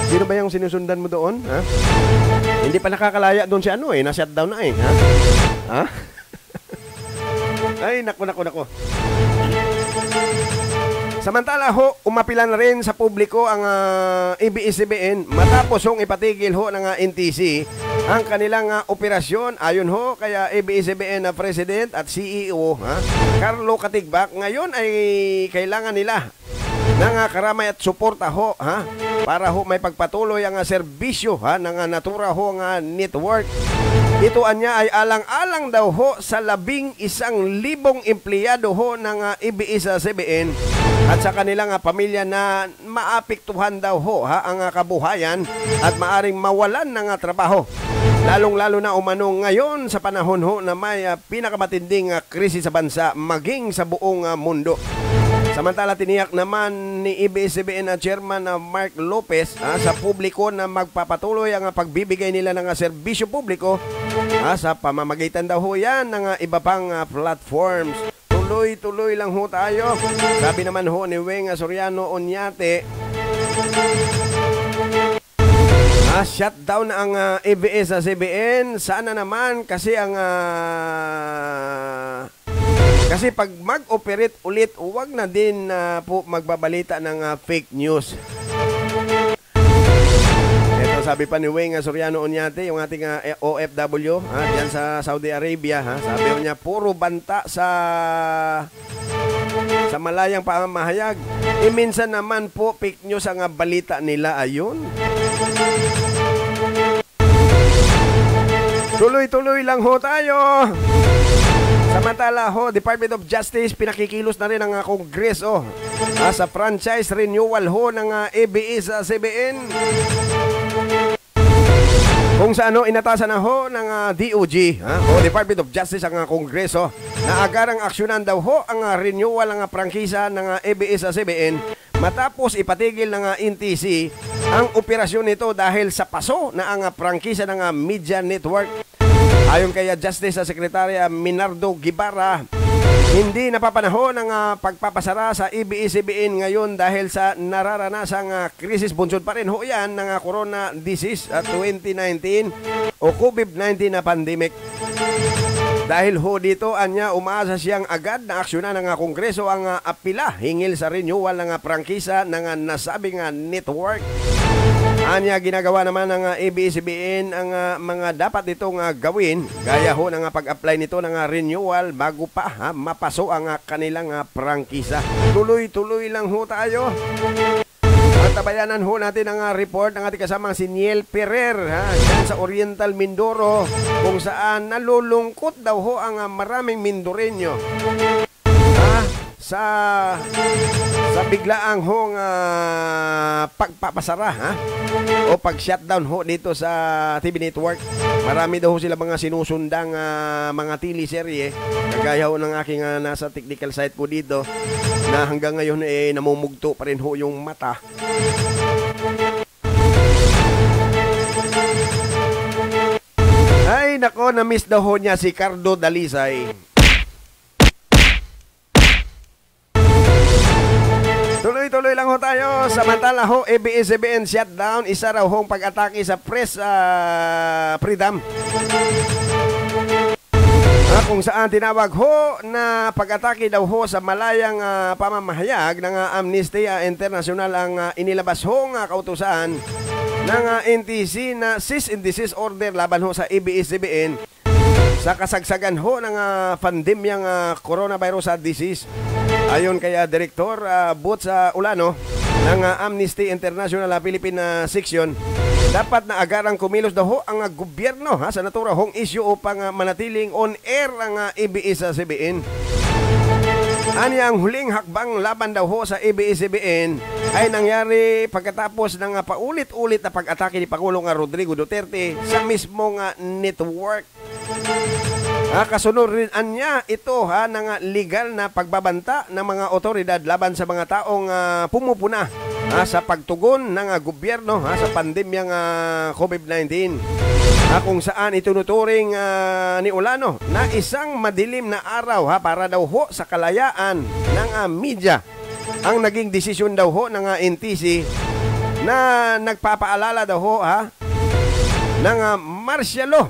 Sino ba yung sinusundan mo doon, Hindi pa nakakalaya doon si na-shutdown na Ay, naku. Samantala ho, umapila na rin sa publiko ang ABS-CBN matapos hong ipatigil ho ng NTC ang kanilang operasyon. Ayon ho kaya ABS-CBN na President at CEO Carlo Katigbak, ngayon ay kailangan nila ng karamay at suporta ho para ho may pagpatuloy ang serbisyo ng Natura ho network. Ito anya ay alang-alang daw ho sa 11,000 empleyado ho ng ABS-CBN at sa kanilang pamilya na maapektuhan daw ho ang kabuhayan at maaring mawalan ng trabaho. Lalong-lalo na umano ngayon sa panahon ho na may pinakamatinding krisis sa bansa maging sa buong mundo. Samantala, tiniyak naman ni ABS-CBN Chairman Mark Lopez sa publiko na magpapatuloy ang pagbibigay nila ng serbisyo publiko sa pamamagitan daw ho yan ng iba pang platforms. Tuloy-tuloy lang ho tayo. Sabi naman ho ni Weng Soriano Oñate, shutdown ang ABS-CBN. Sana naman kasi ang kasi pag mag-operate ulit, huwag na din po magbabalita ng fake news. Ito sabi pa ni Weng Soriano Oñate, yung ating OFW diyan sa Saudi Arabia. Sabi niya, puro banta sa malayang pamamahayag. Minsan naman po fake news ang balita nila. Ayun. Tuloy-tuloy lang ho tayo. Samantala ho, Department of Justice pinakikilos na rin ang Kongreso sa franchise renewal ho ng ABS-CBN. Kung sa inatasan na ho ng DOJ o Department of Justice ang Kongreso na agarang aksyonan daw ho ang renewal ng prangkisa ng ABS-CBN matapos ipatigil ng NTC ang operasyon nito dahil sa paso na ang prangkisa ng media network. Ayon kay Justice Secretary Minardo Guibarra, hindi napapanahon ang pagpapasara sa ABS-CBN ngayon dahil sa nararanasang krisis. Bunsod pa rin ho yan ng Corona Disease 2019 o COVID-19 na pandemic. Dahil ho dito, anya umaasa siyang agad na aksyonan ng Kongreso ang apila hingil sa renewal ng prangkisa ng nasabing network. Anya ginagawa naman ng ABS-CBN ang mga dapat itong gawin gaya ho ng pag-apply nito ng renewal bago pa mapaso ang kanilang prangkisa. Tuloy-tuloy lang ho tayo. Tabayanan ho natin ang report ng ating kasamang si Niel Ferrer dyan sa Oriental Mindoro, kung saan nalulungkot daw ho ang maraming Mindoreño sa biglaang hong pagpapasara o pag-shutdown ho dito sa TV network. Marami daw ho sila mga sinusundang mga teleserye, kagaya ho ng aking nasa technical site po dito, na hanggang ngayon namumugto pa rin ho yung mata. Ay nako, na-miss daw ho niya si Cardo Dalisay. Tuloy-tuloy lang ho tayo. Samantala ho, ABS-CBN shutdown, isa raw hong pag-atake sa press freedom. Kung saan tinawag ho na pag-atake daw ho sa malayang pamamahayag ng Amnesty International ang inilabas hong kautusan ng NTC na cease and desist order laban ho sa ABS-CBN sa kasagsagan ho ng pandemyang coronavirus disease. Ayon kay Director Boots Ulano ng Amnesty International Philippine Section, dapat na agarang kumilos daw ho ang gobyerno sa natura hong issue upang manatiling on air ang ABS-CBN. Anya ang huling hakbang laban daw ho sa ABS-CBN ay nangyari pagkatapos ng paulit-ulit na pag-atake ni Pangulong Rodrigo Duterte sa mismong network. Kasunod rin anya ito ng legal na pagbabanta ng mga otoridad laban sa mga taong pumupuna sa pagtugon ng gobyerno sa pandemyang COVID-19. Kung saan itunuturing ni Ulano na isang madilim na araw para daw ho sa kalayaan ng media ang naging desisyon daw ho ng NTC na nagpapaalala daw ho ng martial law.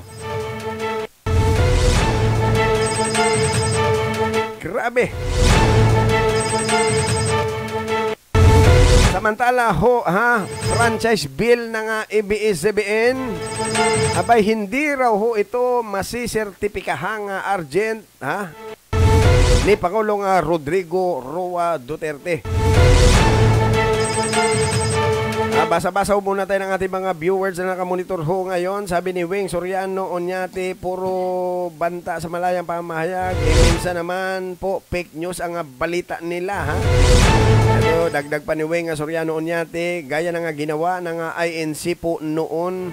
Grabe. Samantala ho, franchise bill ng ABS-CBN, abay hindi raw ho ito masisertipikahang urgent ni Pangulong Rodrigo Roa Duterte. Basa-basa muna tayo ng ating mga viewers na nakamonitor ho ngayon. Sabi ni Weng Soriano Onyate, puro banta sa malayang pamahayag. Minsan naman po, fake news ang balita nila. Ito, dagdag pa ni Weng Soriano Onyate, gaya na ginawa ng INC po noon.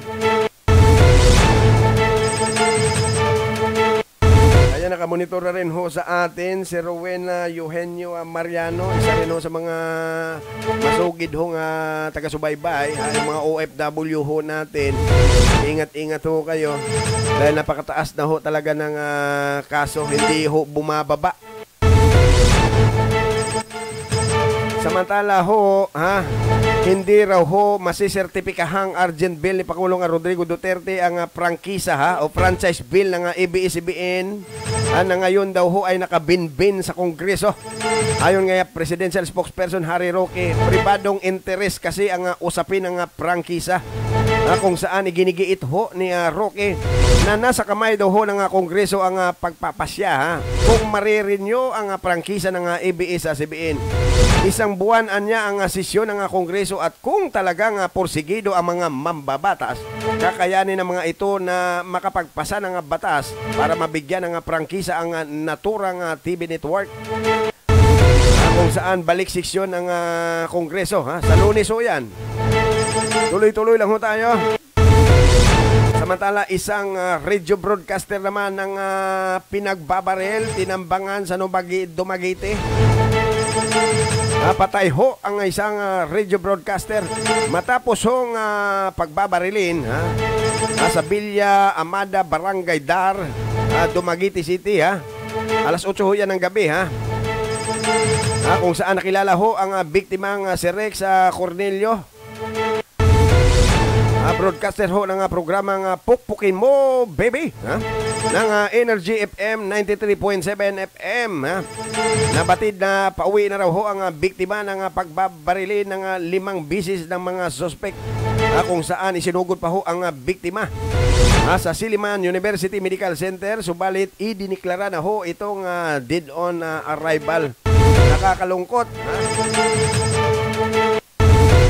Kaya nakamonitor na rin ho sa atin si Rowena Eugenio Mariano, isa rin ho sa mga masugid ho nga taga-subaybay, yung mga OFW ho natin. Ingat-ingat ho kayo dahil napakataas na ho talaga ng kaso, hindi ho bumababa. Samantala ho, hindi raw ho masisertipikahang urgent bill ni Pangulong Rodrigo Duterte ang prangkisa o franchise bill ng ABS-CBN na ngayon daw ho ay nakabinbin sa Kongreso. Ayon nga Presidential Spokesperson Harry Roque, pribadong interes kasi ang usapin ng prangkisa, kung saan iginigiit ho ni Roque na nasa kamay daw ho ng Kongreso ang pagpapasya kung maririnyo ang prangkisa ng ABS-CBN. Isang buwan anya ang sesyon ng Kongreso at kung talagang porsigido ang mga mambabatas, kakayanin ng mga ito na makapagpasa ng batas para mabigyan ng prangkisa ang naturang TV network. Kung saan balik seksyon ng Kongreso sa Lunes ho yan. Tuloy-tuloy lang ho tayo. Samantala, isang radio broadcaster naman ng pinagbabarel, tinambangan sa Dumaguete. Patay ho ang isang radio broadcaster matapos hong pagbabarilin sa Villa Amada, Barangay Dar, Dumaguete City. Alas 8 ho yan ng gabi. Kung saan nakilala ho ang biktimang si Rex Cornelio. Broadcaster ho ng programang Pukpukin Mo Baby ng Energy FM 93.7 FM. Nabatid na pauwi na raw ho ang biktima ng pagbabarilin ng 5 bisis ng mga suspect, kung saan isinugod pa ho ang biktima sa Silliman University Medical Center, subalit idiniklara na ho itong dead on arrival. Nakakalungkot.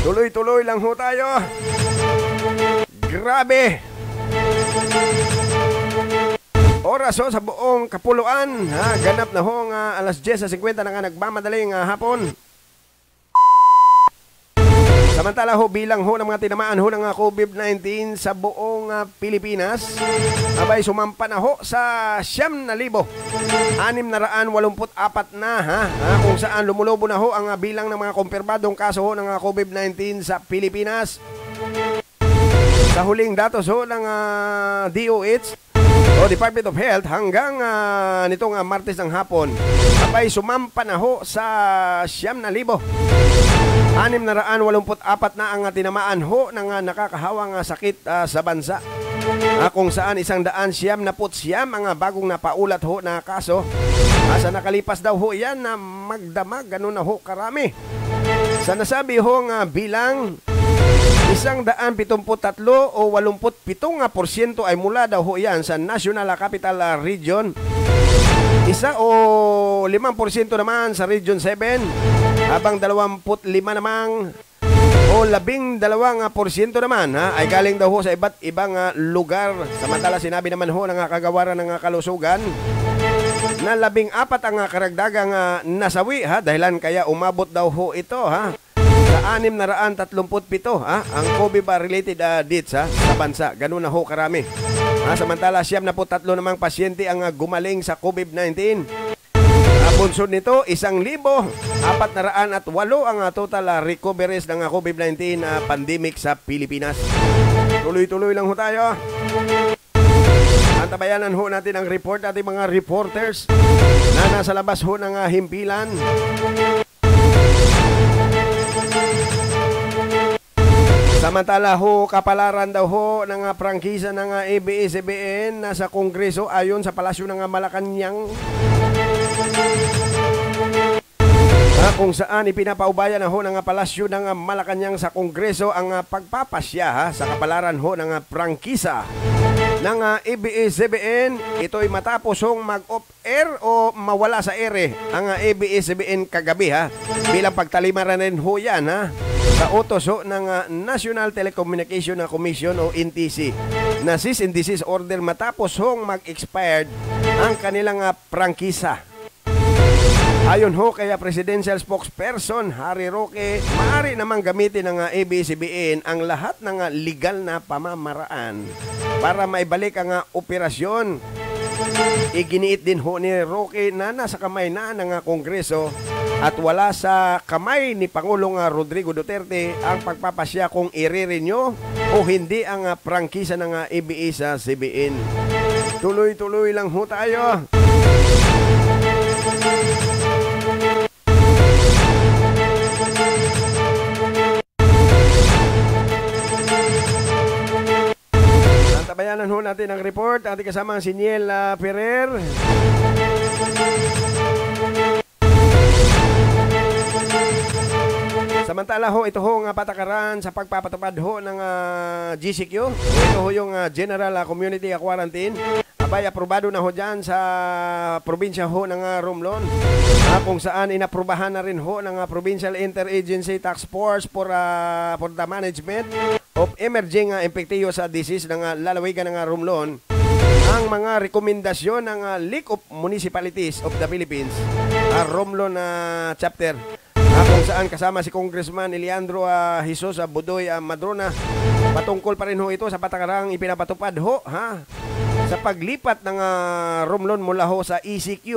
Tuloy-tuloy lang ho tayo. Grabe. Oras ho sa buong kapuluan. Ganap na ho nga alas 10:50 na nga nagmamadaling hapon. Samantala ho, bilang ho ng mga tinamaan ho ng COVID-19 sa buong Pilipinas, abay sumampa na ho sa 9,684 na kung saan lumulobo na ho ang bilang ng mga kumpirmadong kaso ho ng COVID-19 sa Pilipinas. Sa huling datos ho ng DOH o Department of Health hanggang nitong Martes ng hapon, abay sumampa na ho sa 9,684 na ang tinamaan ho ng nakakahawang sakit sa bansa, kung saan 179 ang bagong napaulat ho na kaso. Sa nakalipas daw ho yan na magdamag, ganun na ho karami. Sa nasabi ho nga bilang, 173 o 87% ay mula daw ho yan sa National Capital Region. 1 o 5% naman sa Region 7, habang 25 namang o 12% naman ay galing daw ho sa iba't ibang lugar. Samantala sinabi naman ho ng kagawaran ng kalusugan na 14 ang karagdagang nasawi dahilan kaya umabot daw ho ito sa 637 ang COVID-related deaths sa bansa. Ganun na ho karami. Samantala 73 namang pasyente ang gumaling sa COVID-19. Bunsod nito, 1,408 ang total recoveries ng COVID-19 pandemic sa Pilipinas. Tuloy-tuloy lang ho tayo. Antabayanan ho natin ang report natin mga reporters na nasa labas ho ng himpilan. Samantala ho, kapalaran daw ho ng prangkisa ng ABS-CBN nasa Kongreso ayon sa Palasyo ng Malacanang. Kung saan ipinapaubaya na ho ng palasyo ng Malacanang sa Kongreso ang pagpapasya sa kapalaran ho ng prangkisa ng ABS-CBN. Ito'y matapos hong mag-off-air o mawala sa ere ang ABS-CBN kagabi bilang pagtalimaran rin ho yan sa utos ho ng National Telecommunication Commission o NTC na cease and desist order matapos hong mag-expired ang kanilang prangkisa. Ayon ho kaya Presidential Spokesperson Harry Roque, maaari namang gamitin ng ABS-CBN ang lahat ng legal na pamamaraan para maibalik ang operasyon. Iginiit din ho ni Roque na nasa kamay na ng Kongreso at wala sa kamay ni Pangulong Rodrigo Duterte ang pagpapasya kung i-renew o hindi ang prangkisa ng ABS-CBN. Tuloy-tuloy lang ho tayo. Tabayanan ho natin ang report. Ating kasama si Niel Ferrer. Samantala ho, ito ho ang patakaran sa pagpapatupad ho ng GCQ. Ito ho yung General Community Quarantine. Abay, aprobado na ho dyan sa probinsya ho ng Romblon. Kung saan inaprubahan na rin ho ng Provincial Interagency Task Force for the Management of Emerging Infectious Disease ng lalawigan ng Romblon ang mga rekomendasyon ng League of Municipalities of the Philippines, Romblon Chapter, kung saan kasama si Congressman Eliandro Jesus Budoy Madrona. Patungkol pa rin ho ito sa patakarang ipinapatupad ho sa paglipat ng Romblon mula ho sa ECQ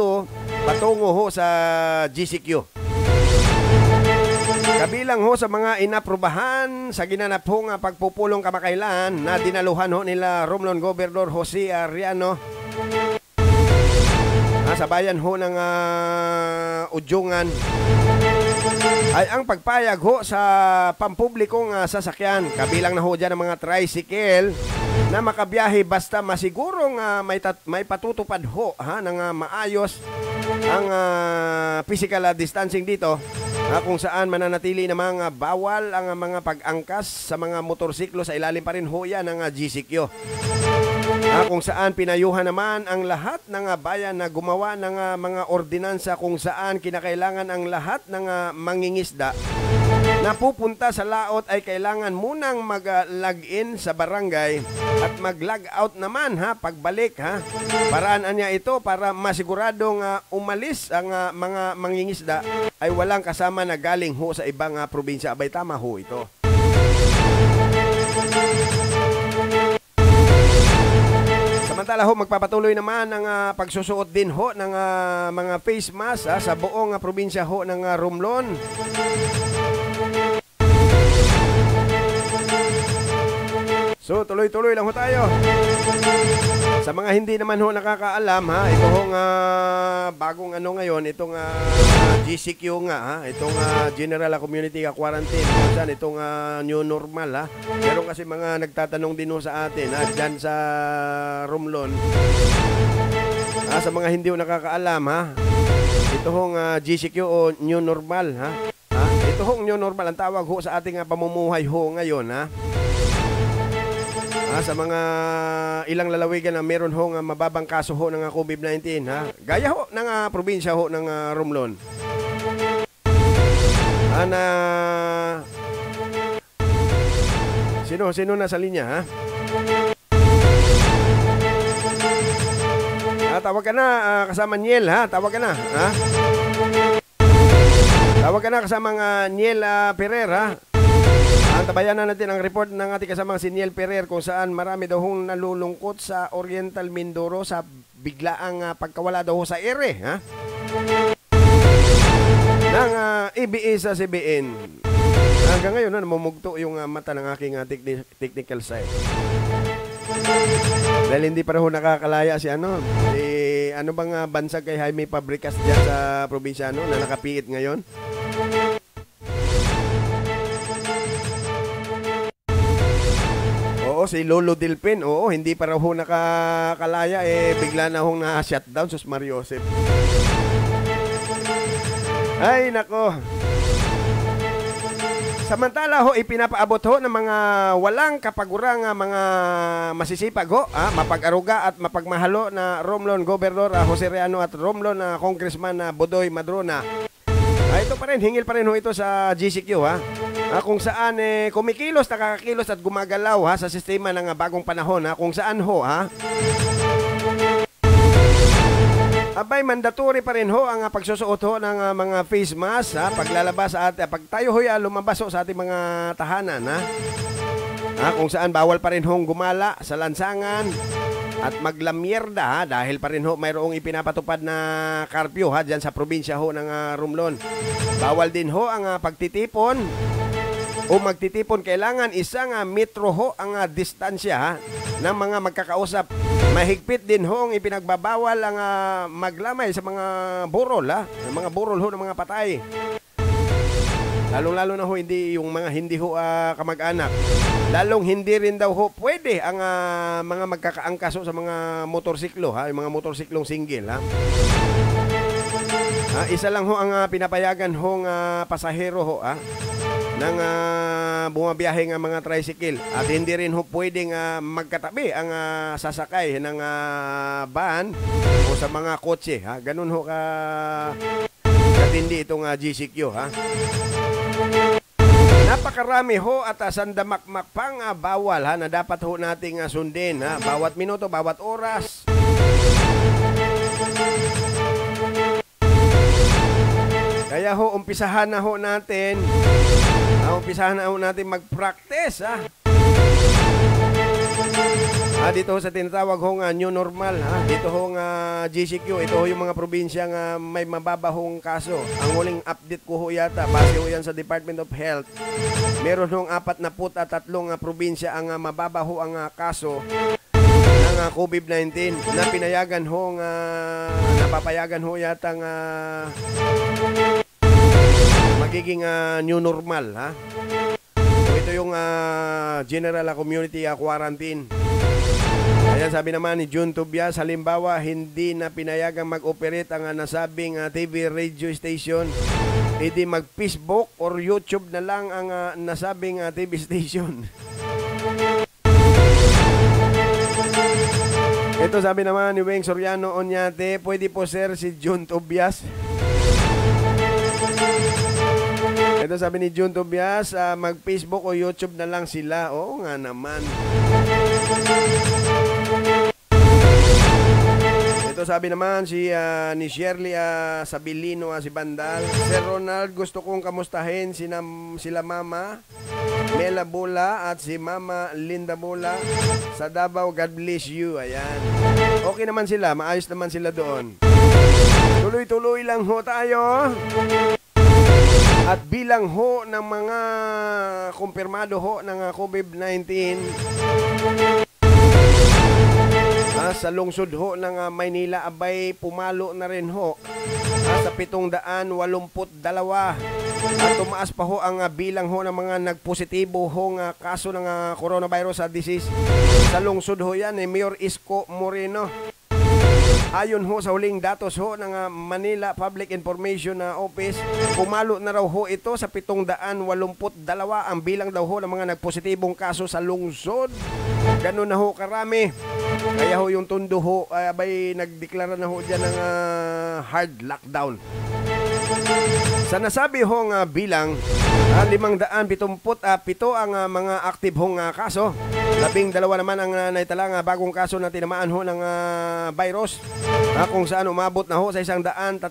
patungo ho sa GCQ. Kabilang ho sa mga inaprubahan sa ginanap hong pagpupulong kamakailan na dinaluhan ho nila Romblon Governor Jose Ariano sa bayan ho ng Udyungan ay ang pagpayag ho sa pampublikong sasakyan. Kabilang na ho dyan ang mga tricycle na makabiyahe basta masigurong may patutupad ho ng maayos ang physical distancing dito, kung saan mananatili namang bawal ang mga pag-angkas sa mga motorsiklo sa ilalim pa rin ho yan ng GCQ. Kung saan pinayuhan naman ang lahat ng bayan na gumawa ng mga ordinansa kung saan kinakailangan ang lahat ng mangingisda na pupunta sa laot ay kailangan munang mag-log-in sa barangay at mag-log out naman pagbalik Paraan niya ito para masiguradong umalis ang mga mangingisda ay walang kasama na galing ho sa ibang probinsya. Abay, tama ho ito. Samantala ho, magpapatuloy naman ang pagsusuot din ho ng mga face mask sa buong probinsya ho ng Romblon. So, tuloy-tuloy lang ho tayo. Sa mga hindi naman ho nakakaalam, ito hong bagong ngayon, itong GCQ nga, itong General Community Quarantine, itong new normal. Meron kasi mga nagtatanong din ho sa atin, dyan sa Romblon. Sa mga hindi ho nakakaalam, ito hong GCQ o new normal. Ito hong new normal, ang tawag ho sa ating pamumuhay ho ngayon, sa mga ilang lalawigan na meron hong mababang kaso ho ng COVID-19, gaya ho ng probinsya ho ng Romblon. Sino na sa linya, tawag ka na, kasama Niel, tawag ka na, tawag ka na kasama Niel Ferrer, Antabayan na natin ang report ng ating kasamang si Niel Ferrer kung saan marami daw hong nalulungkot sa Oriental Mindoro sa biglaang pagkawala daw sa ere ng ABS-CBN. Hanggang ngayon namumugto yung mata ng aking technical side. Dahil hindi pa rin nakakalaya si ano bang bansag kay Jaime Pabricas dyan sa probinsya na nakapiit ngayon. Oo, si Lolo Dilpin. Oo, hindi pa raw nakakalaya. Bigla na hong na-shutdown. Sus Mariosep. Ay, nako. Samantala ho, ipinapaabot ho ng mga walang kapagurang mga masisipag ho, mapag-aruga at mapagmahalo na Romblon Gobernador Jose Reano at Romblon Congressman Bodoy Madrona. Ito pa rin, hingil pa rin ho ito sa GCQ kung saan kumikilos, nakakakilos at gumagalaw sa sistema ng bagong panahon kung saan ho abay, mandatory pa rin ho ang pagsusuot ho ng mga face mask paglalabas at pag tayo ho lumabas ho sa ating mga tahanan kung saan bawal pa rin hong gumala sa lansangan at maglamierda dahil pa rin ho mayroong ipinapatupad na curfew dyan sa probinsya ho ng Romblon. Bawal din ho ang pagtitipon o magtitipon, kailangan isang metro ho ang distansya ng mga magkakausap. Mahigpit din ho ang ipinagbabawal ang maglamay sa mga burol mga burol ho ng mga patay. Lalong-lalo na ho hindi yung mga hindi ho kamag-anak. Lalong hindi rin daw ho pwede ang mga magkakaangkas sa mga motorsiklo yung mga motorsiklong single isa lang ho ang pinapayagan hong pasahero ho ng bumabiyahe ng mga tricycle at hindi rin ho pwedeng magkatabi ang sasakay ng van o sa mga kotse ganun ho katindi itong GCQ Napakarami ho at sandamakmak pang bawal na dapat ho nating sundin bawat minuto, bawat oras. Kaya ho, umpisahan na ho natin mag-practice dito ho sa tinatawag hong new normal dito hong GCQ. Ito ho yung mga probinsyang may mababahong kaso. Ang huling update ko ho yata, base ho yan sa Department of Health, meron hong 43 probinsya ang mababaho ang kaso ng COVID-19 na pinayagan hong napapayagan ho yata magiging new normal So, ito yung general community quarantine. Ayan, sabi naman ni June Tobias, halimbawa hindi na pinayagang mag-operate ang nasabing TV radio station, hindi mag-Facebook or YouTube na lang ang nasabing TV station. Ito sabi naman ni Weng Soriano Onyate, pwede po sir si June Tobias. Ito sabi ni June Tobias, mag-Facebook o YouTube na lang sila. Oo nga naman. Ito sabi naman ni Shirley Sabilino si Bandal. Sir Ronald, gusto kong kamustahin sila Mama Mela Bola at si Mama Linda Bola sa Davao. God bless you. Ayan. Okay naman sila. Maayos naman sila doon. Tuloy-tuloy lang ho tayo. At bilang ho ng mga kumpirmado ho ng COVID-19 sa lungsod ho ng Maynila, abay pumalo na rin ho sa 782 at tumaas pa ho ang bilang ho ng mga nagpositibo hong kaso ng coronavirus disease sa lungsod ho yan Mayor Isko Moreno. Ayon ho sa huling datos ho ng Manila Public Information Office, pumalo na raw ho ito sa 782 ang bilang daw ho ng mga nagpositibong kaso sa lungsod. Ganun na ho karami. Kaya ho yung Tondo ho abay nagdeklara na ho dyan ng hard lockdown. Sa nasabi hong bilang, 577 ang mga active hong kaso. 12 naman ang naitalang bagong kaso na tinamaan ho ng virus, kung saan umabot na ho sa 132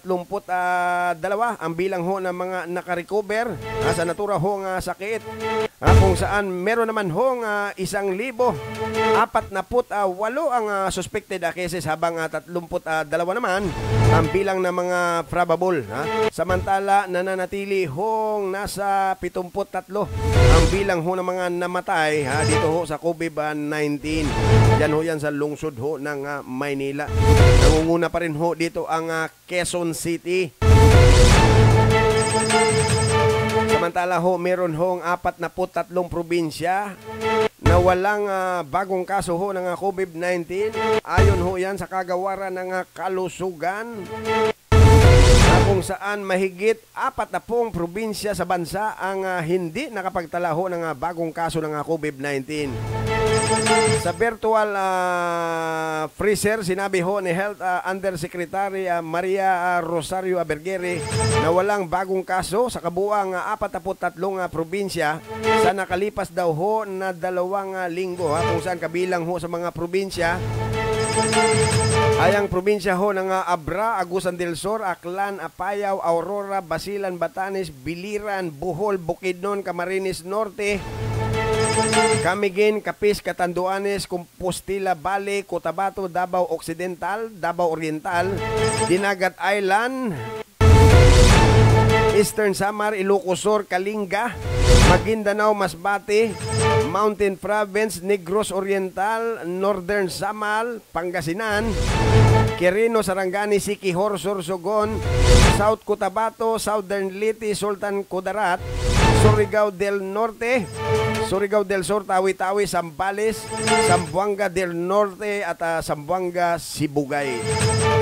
ang bilang ho ng mga nakarecover sa natura hong sakit, kung saan meron naman hong 1,048 ang suspected cases, habang 32 naman ang bilang ng mga probable. Samantala, nananatili hong nasa 73 ang bilang ho ng mga namatay dito ho sa COVID-19. Yan ho yan sa lungsod ho ng Maynila. Nangunguna pa rin ho dito ang Quezon City. Samantala ho, meron hong 43 probinsya na walang bagong kaso ho ng COVID-19. Ayon ho yan sa kagawaran ng kalusugan. kung saan mahigit 40 probinsya sa bansa ang hindi nakapagtalaho ng bagong kaso ng COVID-19. Sa virtual freezer, sinabi ho ni Health Undersecretary Maria Rosario Abergere na walang bagong kaso sa kabuang 43 probinsya sa nakalipas daw ho na 2 linggo, kung saan kabilang ho sa mga probinsya ay ang probinsya ho ng Abra, Agusan del Sur, Aklan, Apayao, Aurora, Basilan, Batanes, Biliran, Bohol, Bukidnon, Camarines Norte, Camiguin, Capiz, Catanduanes, Compostela, Bale, Cotabato, Davao Occidental, Davao Oriental, Dinagat Island, Eastern Samar, Ilocos Sur, Kalinga, Maguindanao, Masbate, Mountain Province, Negros Oriental, Northern Samar, Pangasinan, Quirino, Sarangani, Siquijor, Sorsogon, South Cotabato, Southern Leyte, Sultan Kudarat, Surigao del Norte, Surigao del Sur, Tawi-Tawi, Zambales, Zamboanga del Norte at Zamboanga, Sibugay.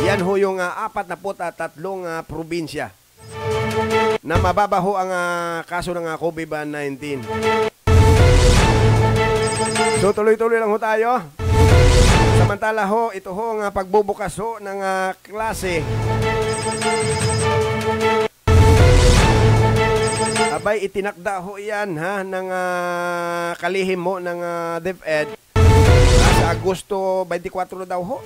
Yan ho yung 43 probinsya na mababaho ang kaso ng COVID-19. So tuloy-tuloy lang ho tayo. Samantala ho, ito ho ang pagbubukas ho ng klase. Abay, itinakda ho yan ng kalihim mo ng DepEd sa Agosto 24 daw ho.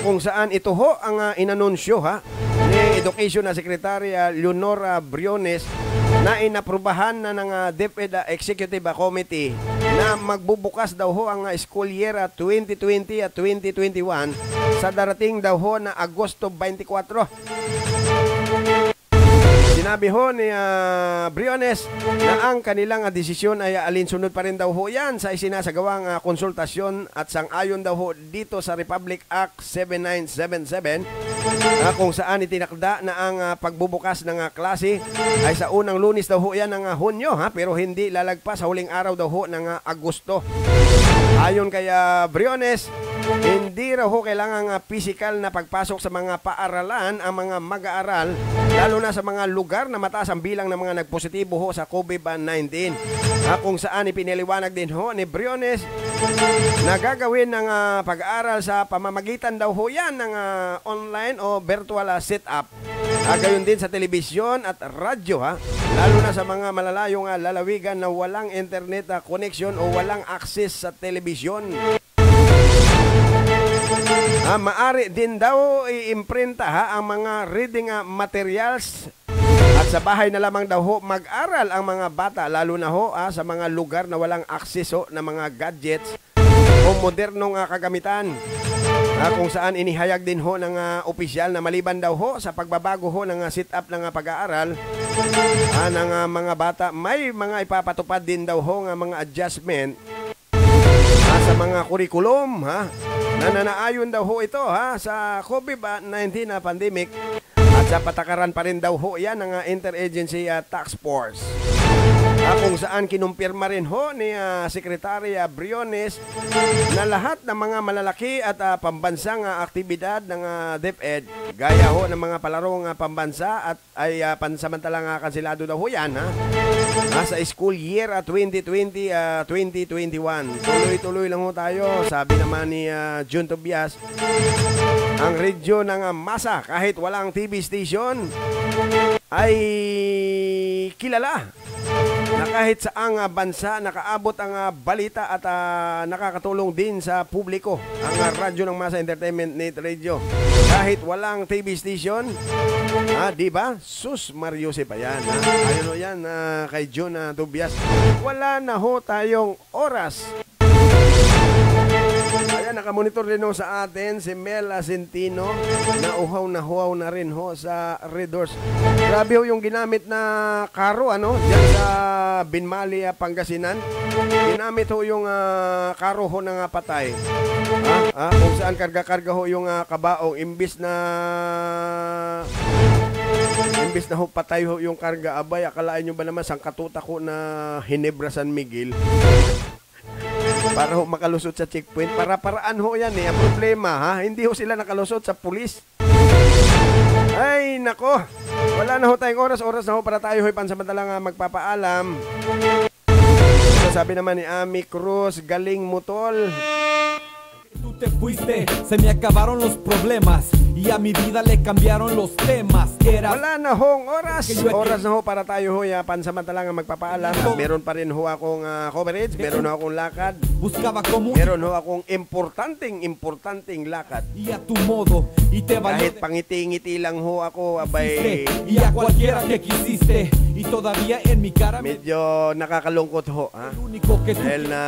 Kung saan ito ho ang inanunsyo ni Education Secretary Leonora Briones na inaprubahan na ng DepEd Executive Committee na magbubukas daw ho ang school year 2020 at 2021 sa darating daw ho na Agosto 24. Sinabi ho ni Briones na ang kanilang desisyon ay alinsunod pa rin daw ho yan sa isinasagawang konsultasyon at sang-ayon daw ho dito sa Republic Act 7977 kung saan itinakda na ang pagbubukas ng klase ay sa unang Lunes daw ho yan ng Hunyo pero hindi lalagpas sa huling araw daw ho ng Agosto. Ayon kay Briones, hindi raw ho kailangang physical na pagpasok sa mga paaralan ang mga mag-aaral, lalo na sa mga lugar na mataas ang bilang ng mga nagpositibo ho sa COVID-19. Kung saan ipiniliwanag din ho ni Briones na gagawin ng pag-aaral sa pamamagitan daw ho yan ng online o virtual setup. Gayon din sa telebisyon at radyo lalo na sa mga malalayong lalawigan na walang internet connection o walang access sa telebisyon. Maari din daw i-imprinta ang mga reading materials at sa bahay na lamang daw ho mag-aral ang mga bata, lalo na ho sa mga lugar na walang access na mga gadgets o modernong kagamitan. Kung saan inihayag din ho ng opisyal na maliban daw ho sa pagbabago ho ng sit-up ng pag-aaral ng mga bata, may mga ipapatupad din daw ho ng mga adjustment sa mga kurikulum na nanaayon daw ho ito sa COVID-19 pandemic at sa patakaran pa rin daw ho yan ng Interagency Task Force. Kung saan kinumpirma rin ho ni Secretary Briones na lahat ng mga malalaki at pambansang aktibidad ng DepEd, gaya ho ng mga palarong pambansa at ay pansamantalang kansilado daw ho yan sa school year 2020-2021. Tuloy-tuloy lang ho tayo. Sabi naman ni Jun Tobias, ang radyo ng masa kahit walang TV station ay kilala na kahit saang bansa nakaabot ang balita at nakakatulong din sa publiko ang radyo ng Masa Entertainment Net Radio. Kahit walang TV station, di ba? Sus Mario pa yan. Ayun o yan kay John Tobias. Wala na ho tayong oras. Ayan, nakamonitor din ho sa atin si Mel Asentino na uhaw na rin ho sa Red Doors. Grabe ho yung ginamit na karo dyan sa Binmali, Pangasinan. Ginamit ho yung karo ho ng patay. Kung saan karga-karga ho yung kabaong imbis na ho patay ho yung karga. Abay, akalain nyo ba naman sangkatuta ko na Hinebra San Miguel? Para ho makalusot sa checkpoint. Para-paraan ho yan Ang problema hindi ho sila nakalusot sa pulis. Ay, nako. Wala na ho tayong oras. Oras na ho para tayo ho'y pansamantalang magpapaalam. Sabi naman ni Ami Cruz, galing mo tol. Tú te fuiste, se me acabaron los problemas y a mi vida le cambiaron los temas. Wala na hong oras. Oras na ho para tayo ho pansamantalang magpapaalam. Meron pa rin ho akong coverage, meron ho akong lakad. Meron ho akong importanteng lakad. Y a tu modo y te kahit pangiti-ngiti lang ho ako, abay. Y a cualquiera que quisiste y todavía en mi cara medyo nakakalungkot ho, ha? Dahil na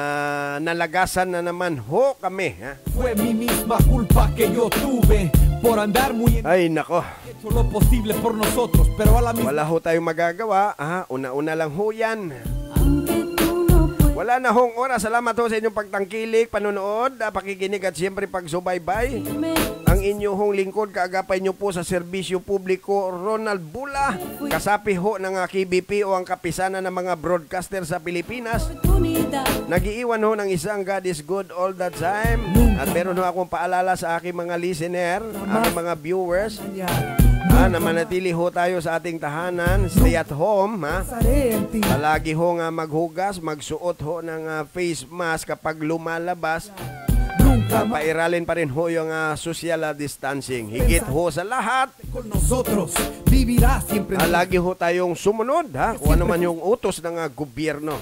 nalagasan na naman ho kami, ha? Fue mi misma culpa que yo tuve por andar muy ay nako. Hecho lo posible por nosotros, pero a la misma wala ho tayong magagawa, ha? Una-una lang ho yan. Wala na hong oras. Salamat ho sa inyong pagtangkilik, panonood, pakikinig at siyempre pagsubaybay. Ang inyong lingkod, kaagapay nyo po sa serbisyo publiko, Ronald Bula, kasapi ho ng KBP o ang kapisanan ng mga broadcaster sa Pilipinas. Nagiiwan ho ng isang God is good all the time. At meron ho akong paalala sa aking mga listener, aking mga viewers, na manatili ho tayo sa ating tahanan, stay at home, ha? Palagi ho nga maghugas, magsuot ho ng face mask kapag lumalabas. Pairalin pa rin ho yung social distancing. Higit ho sa lahat, lagi ho tayong sumunod, ha? Kung ano man yung utos ng gobyerno.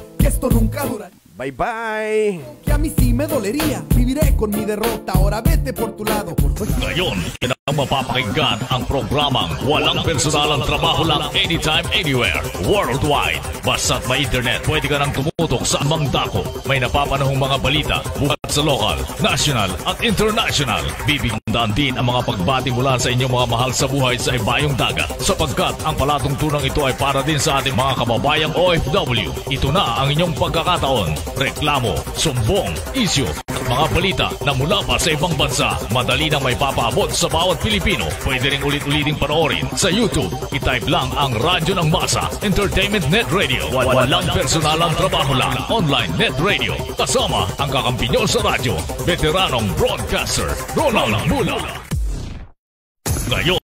Bye-bye. Que a mí sí me dolería. Viviré con mi derrota. Ahora vete por tu lado. Ngayon, kinang mapapakinggan ang programang walang personalang trabaho lang anytime, anywhere, worldwide. Basta't may internet, pwede ka nang tumutok sa anumang dako. May napapanahong mga balita, buhat sa lokal, national at international. Bibigyan din ang mga pagbati mula sa inyong mga mahal sa buhay sa ibayong dagat. Sapagkat ang palatuntunang ito ay para din sa ating mga kababayang OFW. Ito na ang inyong pagkakataon. Reklamo, sumbong, isyu, mga balita na mula pa sa ibang bansa. Madali nang may papaabot sa bawat Pilipino. Pwede rin ulit-uliting panoorin sa YouTube. I-type lang ang Radyo ng Masa, Entertainment Net Radio. Walang personalang trabaho lang, online net radio. Kasama ang kakampi nyo sa radyo, veteranong broadcaster, Ronald Bula. Ngayon,